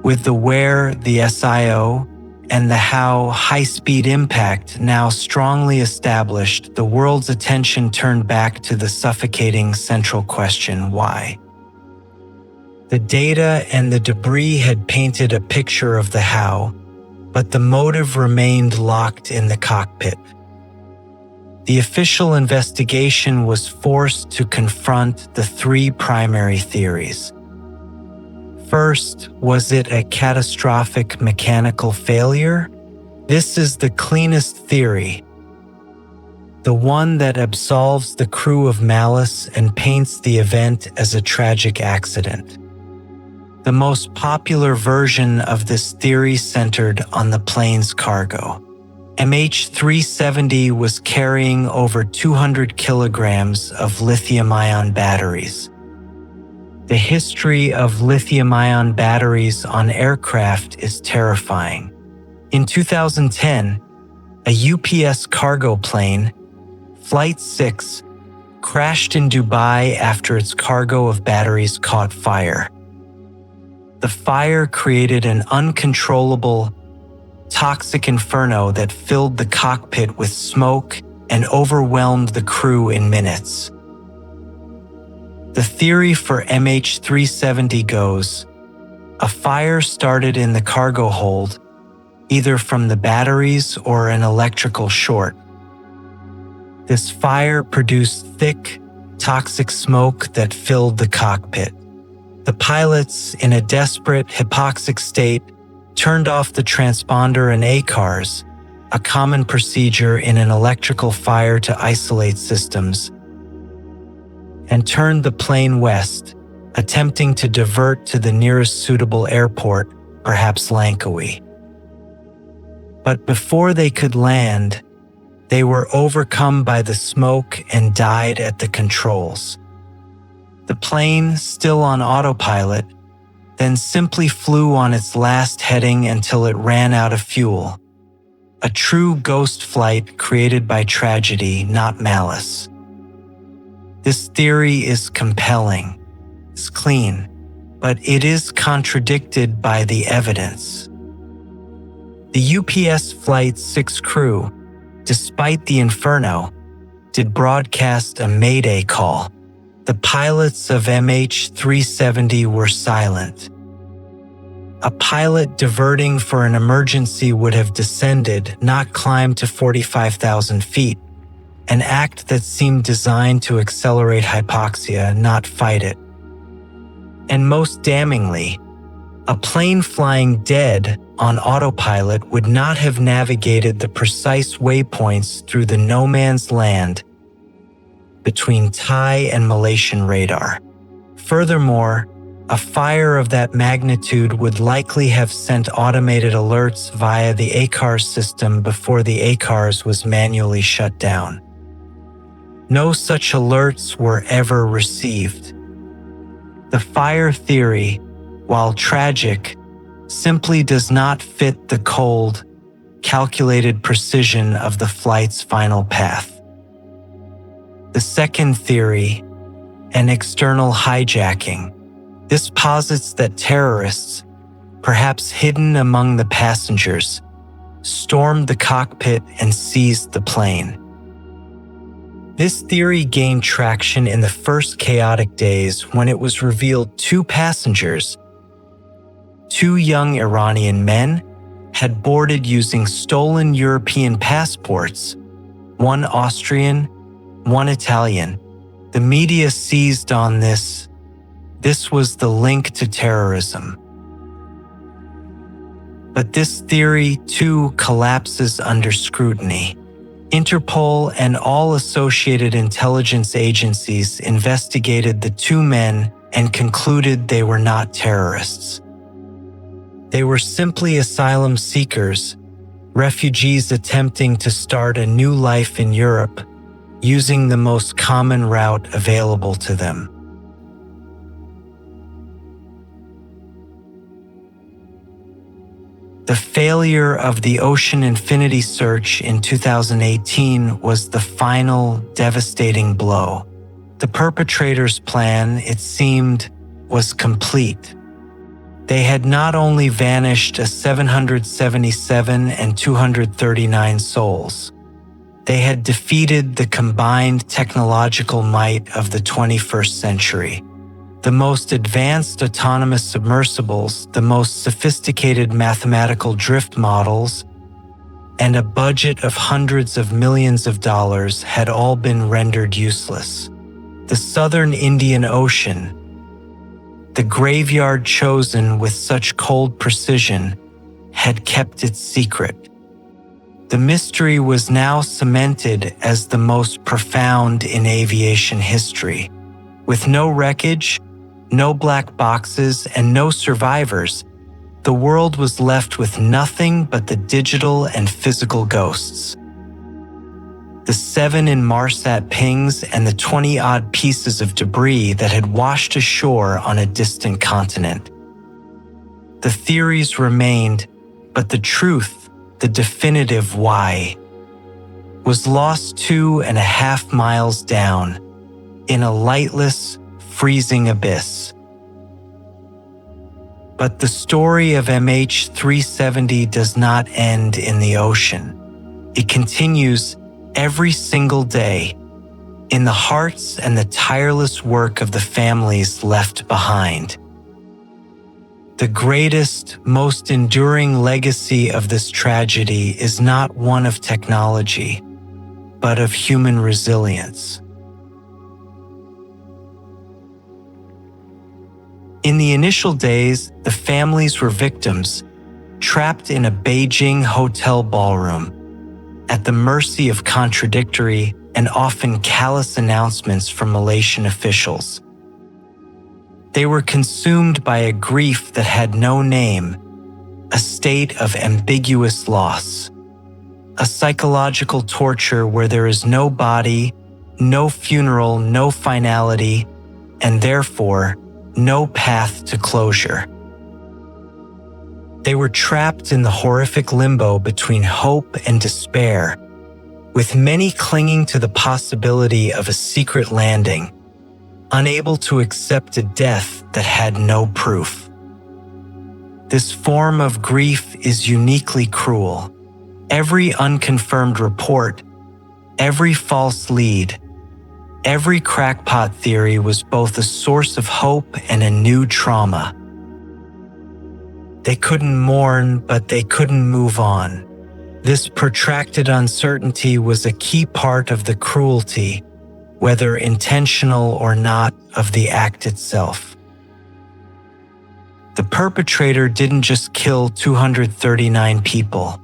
With the where, the SIO, and the how high-speed impact now strongly established, the world's attention turned back to the suffocating central question, why? The data and the debris had painted a picture of the how, but the motive remained locked in the cockpit. The official investigation was forced to confront the three primary theories. First, was it a catastrophic mechanical failure? This is the cleanest theory, the one that absolves the crew of malice and paints the event as a tragic accident. The most popular version of this theory centered on the plane's cargo. MH370 was carrying over 200 kilograms of lithium-ion batteries. The history of lithium-ion batteries on aircraft is terrifying. In 2010, a UPS cargo plane, Flight 6, crashed in Dubai after its cargo of batteries caught fire. The fire created an uncontrollable, toxic inferno that filled the cockpit with smoke and overwhelmed the crew in minutes. The theory for MH370 goes, a fire started in the cargo hold, either from the batteries or an electrical short. This fire produced thick, toxic smoke that filled the cockpit. The pilots, in a desperate, hypoxic state, turned off the transponder and ACARs, a common procedure in an electrical fire to isolate systems, and turned the plane west, attempting to divert to the nearest suitable airport, perhaps Langkawi. But before they could land, they were overcome by the smoke and died at the controls. The plane, still on autopilot, then simply flew on its last heading until it ran out of fuel. A true ghost flight created by tragedy, not malice. This theory is compelling, it's clean, but it is contradicted by the evidence. The UPS Flight 6 crew, despite the inferno, did broadcast a mayday call. The pilots of MH370 were silent. A pilot diverting for an emergency would have descended, not climbed to 45,000 feet, an act that seemed designed to accelerate hypoxia, not fight it. And most damningly, a plane flying dead on autopilot would not have navigated the precise waypoints through the no man's land between Thai and Malaysian radar. Furthermore, a fire of that magnitude would likely have sent automated alerts via the ACARS system before the ACARS was manually shut down. No such alerts were ever received. The fire theory, while tragic, simply does not fit the cold, calculated precision of the flight's final path. The second theory, an external hijacking. This posits that terrorists, perhaps hidden among the passengers, stormed the cockpit and seized the plane. This theory gained traction in the first chaotic days when it was revealed two passengers, two young Iranian men, had boarded using stolen European passports, one Austrian, one Italian. The media seized on this. This was the link to terrorism. But this theory, too, collapses under scrutiny. Interpol and all associated intelligence agencies investigated the two men and concluded they were not terrorists. They were simply asylum seekers, refugees attempting to start a new life in Europe, using the most common route available to them. The failure of the Ocean Infinity search in 2018 was the final devastating blow. The perpetrators' plan, it seemed, was complete. They had not only vanished 777 and 239 souls, they had defeated the combined technological might of the 21st century. The most advanced autonomous submersibles, the most sophisticated mathematical drift models, and a budget of hundreds of millions of dollars had all been rendered useless. The southern Indian Ocean, the graveyard chosen with such cold precision, had kept its secret. The mystery was now cemented as the most profound in aviation history. With no wreckage, no black boxes, and no survivors, the world was left with nothing but the digital and physical ghosts. The 7 Inmarsat pings and the 20-odd pieces of debris that had washed ashore on a distant continent. The theories remained, but the truth, the definitive why, was lost 2.5 miles down, in a lightless, freezing abyss. But the story of MH370 does not end in the ocean. It continues every single day in the hearts and the tireless work of the families left behind. The greatest, most enduring legacy of this tragedy is not one of technology, but of human resilience. In the initial days, the families were victims, trapped in a Beijing hotel ballroom, at the mercy of contradictory and often callous announcements from Malaysian officials. They were consumed by a grief that had no name, a state of ambiguous loss, a psychological torture where there is no body, no funeral, no finality, and therefore, no path to closure. They were trapped in the horrific limbo between hope and despair, with many clinging to the possibility of a secret landing, unable to accept a death that had no proof. This form of grief is uniquely cruel. Every unconfirmed report, every false lead, every crackpot theory was both a source of hope and a new trauma. They couldn't mourn, but they couldn't move on. This protracted uncertainty was a key part of the cruelty, whether intentional or not, of the act itself. The perpetrator didn't just kill 239 people.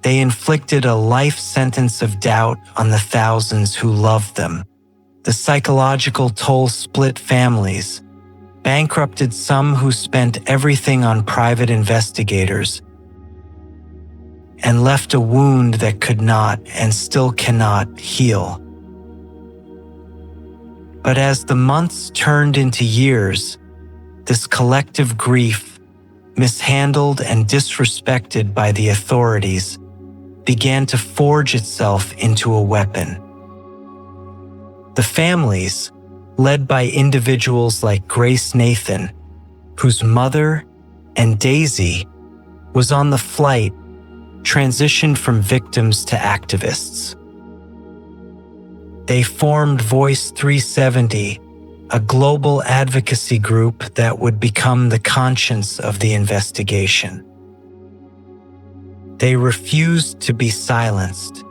They inflicted a life sentence of doubt on the thousands who loved them. The psychological toll split families, bankrupted some who spent everything on private investigators, and left a wound that could not and still cannot heal. But as the months turned into years, this collective grief, mishandled and disrespected by the authorities, began to forge itself into a weapon. The families, led by individuals like Grace Nathan, whose mother and Daisy was on the flight, transitioned from victims to activists. They formed Voice 370, a global advocacy group that would become the conscience of the investigation. They refused to be silenced.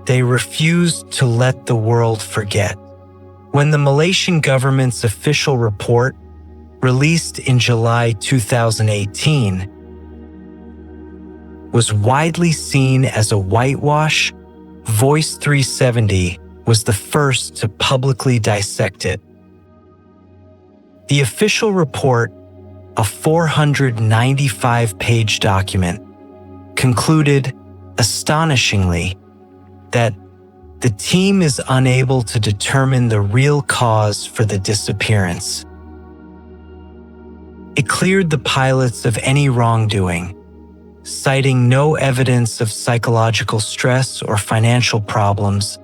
They refused to let the world forget. When the Malaysian government's official report, released in July 2018, was widely seen as a whitewash, Voice 370 was the first to publicly dissect it. The official report, a 495-page document, concluded, astonishingly, that the team is unable to determine the real cause for the disappearance. It cleared the pilots of any wrongdoing, citing no evidence of psychological stress or financial problems,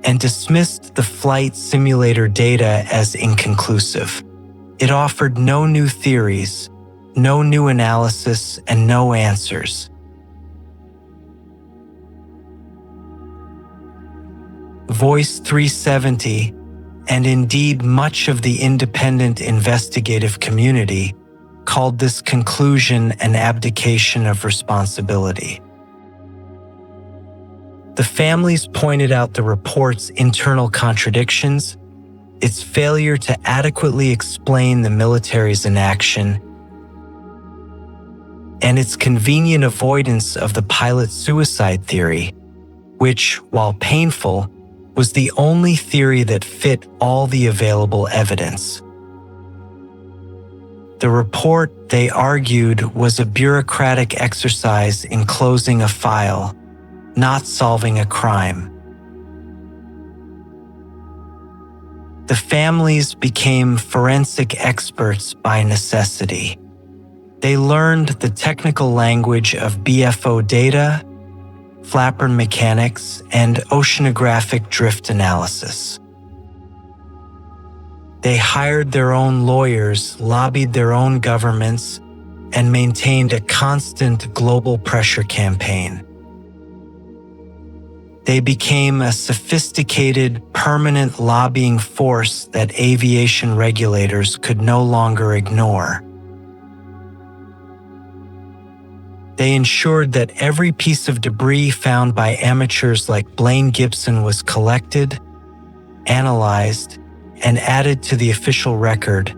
and dismissed the flight simulator data as inconclusive. It offered no new theories, no new analysis, and no answers. Voice 370, and indeed much of the independent investigative community, called this conclusion an abdication of responsibility. The families pointed out the report's internal contradictions, its failure to adequately explain the military's inaction, and its convenient avoidance of the pilot suicide theory, which, while painful, was the only theory that fit all the available evidence. The report, they argued, was a bureaucratic exercise in closing a file, not solving a crime. The families became forensic experts by necessity. They learned the technical language of BFO data, flaperon mechanics, and oceanographic drift analysis. They hired their own lawyers, lobbied their own governments, and maintained a constant global pressure campaign. They became a sophisticated, permanent lobbying force that aviation regulators could no longer ignore. They ensured that every piece of debris found by amateurs like Blaine Gibson was collected, analyzed, and added to the official record,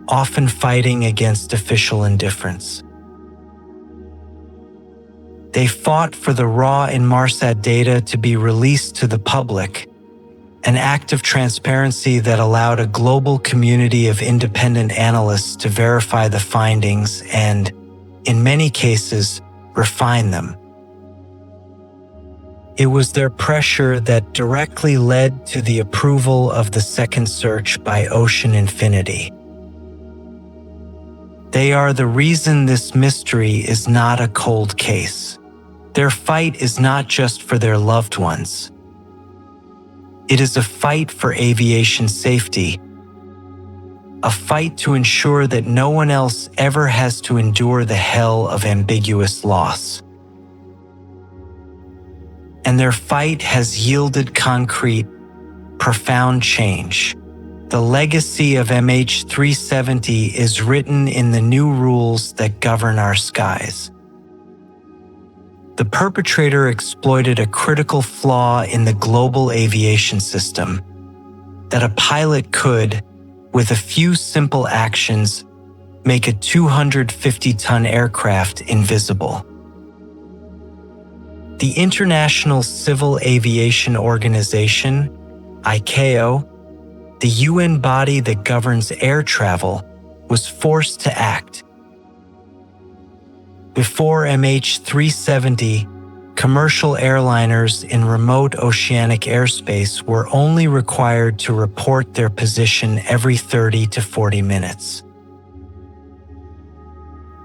often fighting against official indifference. They fought for the raw Inmarsat data to be released to the public, an act of transparency that allowed a global community of independent analysts to verify the findings and, in many cases, refine them. It was their pressure that directly led to the approval of the second search by Ocean Infinity. They are the reason this mystery is not a cold case. Their fight is not just for their loved ones. It is a fight for aviation safety, a fight to ensure that no one else ever has to endure the hell of ambiguous loss. And their fight has yielded concrete, profound change. The legacy of MH370 is written in the new rules that govern our skies. The perpetrator exploited a critical flaw in the global aviation system, that a pilot could, with a few simple actions, make a 250-ton aircraft invisible. The International Civil Aviation Organization, ICAO, the UN body that governs air travel, was forced to act. Before MH370, commercial airliners in remote oceanic airspace were only required to report their position every 30 to 40 minutes.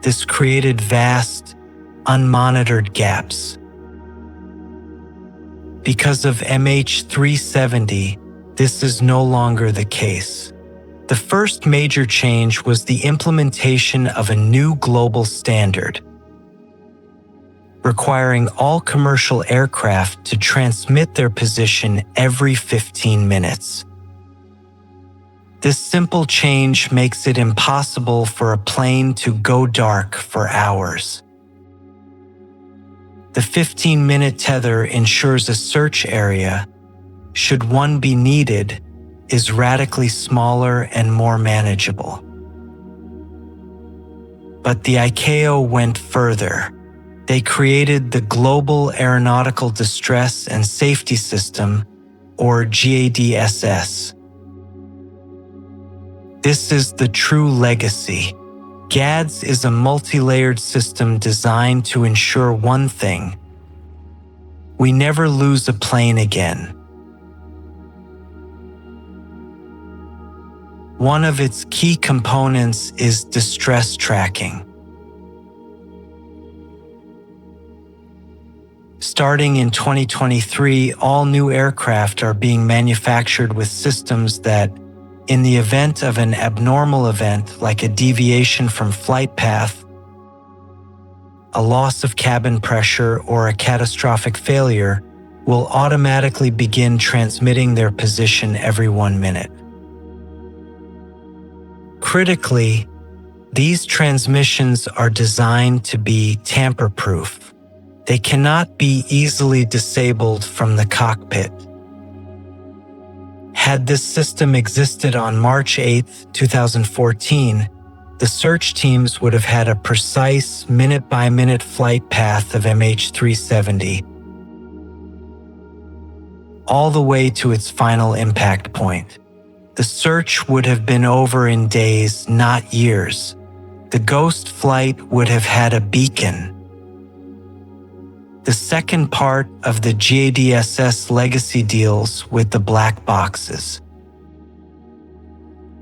This created vast, unmonitored gaps. Because of MH370, this is no longer the case. The first major change was the implementation of a new global standard, requiring all commercial aircraft to transmit their position every 15 minutes. This simple change makes it impossible for a plane to go dark for hours. The 15-minute tether ensures a search area, should one be needed, is radically smaller and more manageable. But the ICAO went further. They created the Global Aeronautical Distress and Safety System, or GADSS. This is the true legacy. GADS is a multi-layered system designed to ensure one thing: we never lose a plane again. One of its key components is distress tracking. Starting in 2023, all new aircraft are being manufactured with systems that, in the event of an abnormal event like a deviation from flight path, a loss of cabin pressure, or a catastrophic failure, will automatically begin transmitting their position every 1 minute. Critically, these transmissions are designed to be tamper-proof. They cannot be easily disabled from the cockpit. Had this system existed on March 8, 2014, the search teams would have had a precise minute-by-minute flight path of MH370, all the way to its final impact point. The search would have been over in days, not years. The ghost flight would have had a beacon. The second part of the GADSS legacy deals with the black boxes.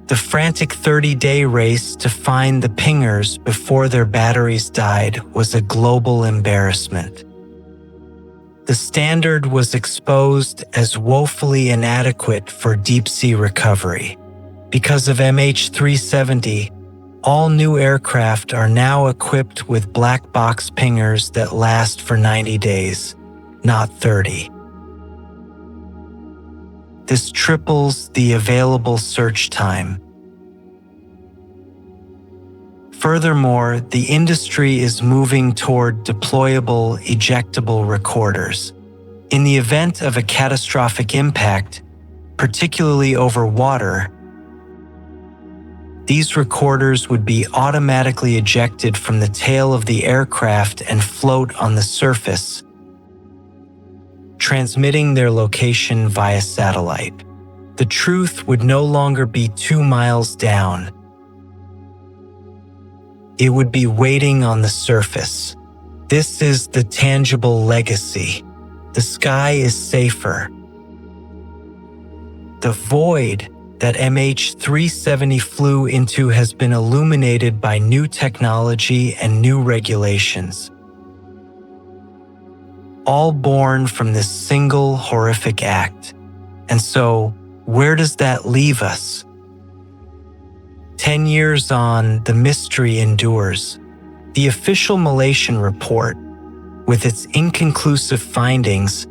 The frantic 30-day race to find the pingers before their batteries died was a global embarrassment. The standard was exposed as woefully inadequate for deep-sea recovery. Because of MH370, all new aircraft are now equipped with black box pingers that last for 90 days, not 30. This triples the available search time. Furthermore, the industry is moving toward deployable, ejectable recorders. In the event of a catastrophic impact, particularly over water, these recorders would be automatically ejected from the tail of the aircraft and float on the surface, transmitting their location via satellite. The truth would no longer be 2 miles down. It would be waiting on the surface. This is the tangible legacy. The sky is safer. The void that MH370 flew into has been illuminated by new technology and new regulations, all born from this single horrific act. And so, where does that leave us? 10 years on, the mystery endures. The official Malaysian report, with its inconclusive findings,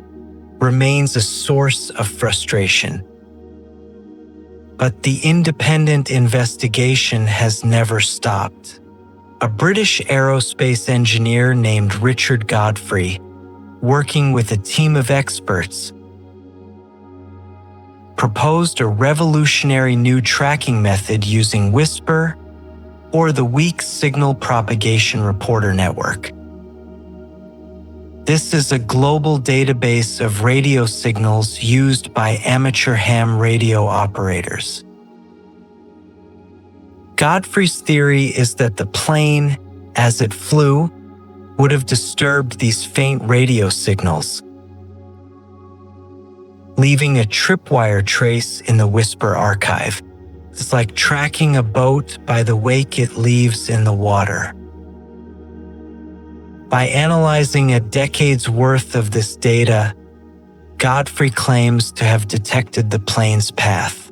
remains a source of frustration. But the independent investigation has never stopped. A British aerospace engineer named Richard Godfrey, working with a team of experts, proposed a revolutionary new tracking method using Whisper or the Weak Signal Propagation Reporter Network. This is a global database of radio signals used by amateur ham radio operators. Godfrey's theory is that the plane, as it flew, would have disturbed these faint radio signals, leaving a tripwire trace in the Whisper archive. It's like tracking a boat by the wake it leaves in the water. By analyzing a decade's worth of this data, Godfrey claims to have detected the plane's path.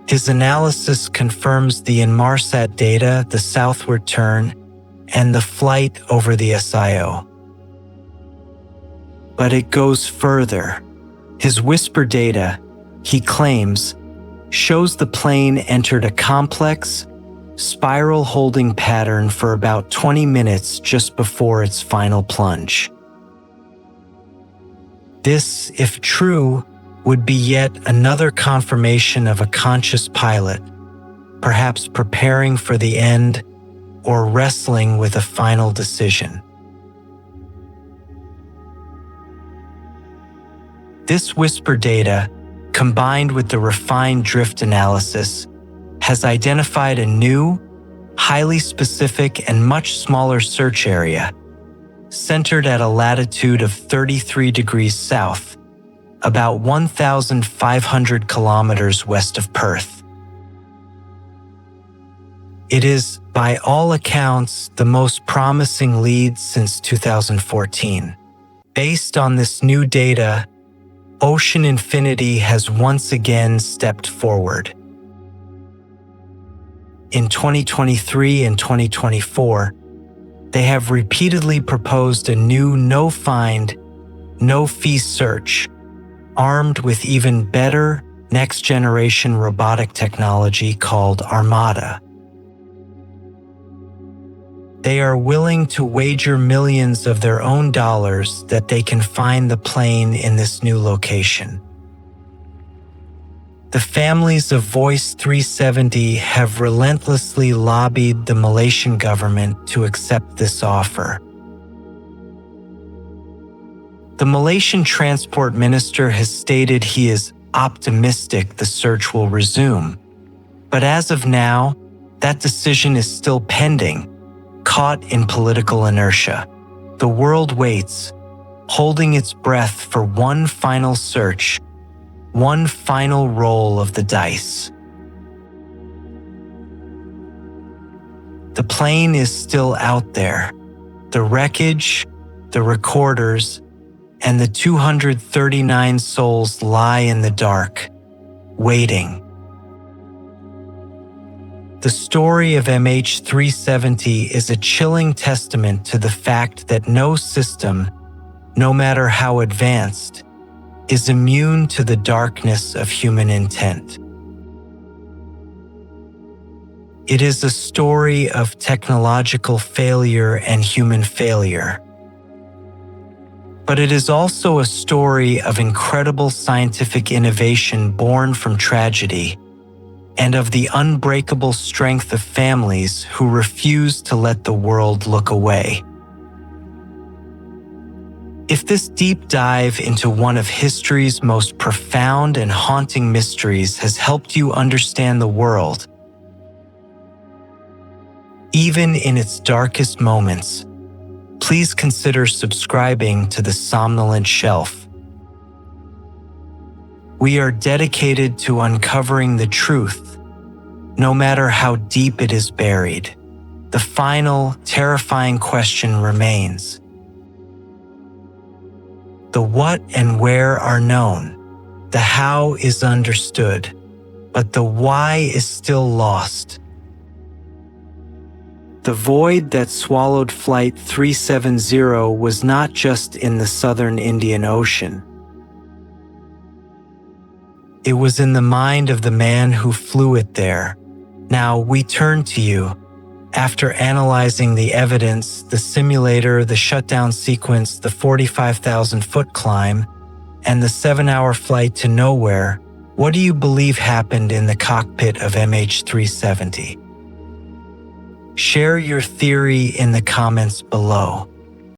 His analysis confirms the Inmarsat data, the southward turn, and the flight over the SIO. But it goes further. His whisper data, he claims, shows the plane entered a complex, spiral holding pattern for about 20 minutes just before its final plunge. This, if true, would be yet another confirmation of a conscious pilot, perhaps preparing for the end or wrestling with a final decision. This whisper data, combined with the refined drift analysis, has identified a new, highly specific and much smaller search area, centered at a latitude of 33 degrees south, about 1,500 kilometers west of Perth. It is, by all accounts, the most promising lead since 2014. Based on this new data, Ocean Infinity has once again stepped forward. In 2023 and 2024, they have repeatedly proposed a new no-find, no-fee search, armed with even better next-generation robotic technology called Armada. They are willing to wager millions of their own dollars that they can find the plane in this new location. The families of Voice 370 have relentlessly lobbied the Malaysian government to accept this offer. The Malaysian Transport Minister has stated he is optimistic the search will resume, but as of now, that decision is still pending, caught in political inertia. The world waits, holding its breath for one final search, one final roll of the dice. The plane is still out there. The wreckage, the recorders, and the 239 souls lie in the dark, waiting. The story of MH370 is a chilling testament to the fact that no system, no matter how advanced, is immune to the darkness of human intent. It is a story of technological failure and human failure. But it is also a story of incredible scientific innovation born from tragedy, and of the unbreakable strength of families who refuse to let the world look away. If this deep dive into one of history's most profound and haunting mysteries has helped you understand the world, even in its darkest moments, please consider subscribing to the Somnolent Shelf. We are dedicated to uncovering the truth, no matter how deep it is buried. The final, terrifying question remains. The what and where are known, the how is understood, but the why is still lost. The void that swallowed Flight 370 was not just in the southern Indian Ocean. It was in the mind of the man who flew it there. Now we turn to you. After analyzing the evidence, the simulator, the shutdown sequence, the 45,000-foot climb, and the 7-hour flight to nowhere, what do you believe happened in the cockpit of MH370? Share your theory in the comments below.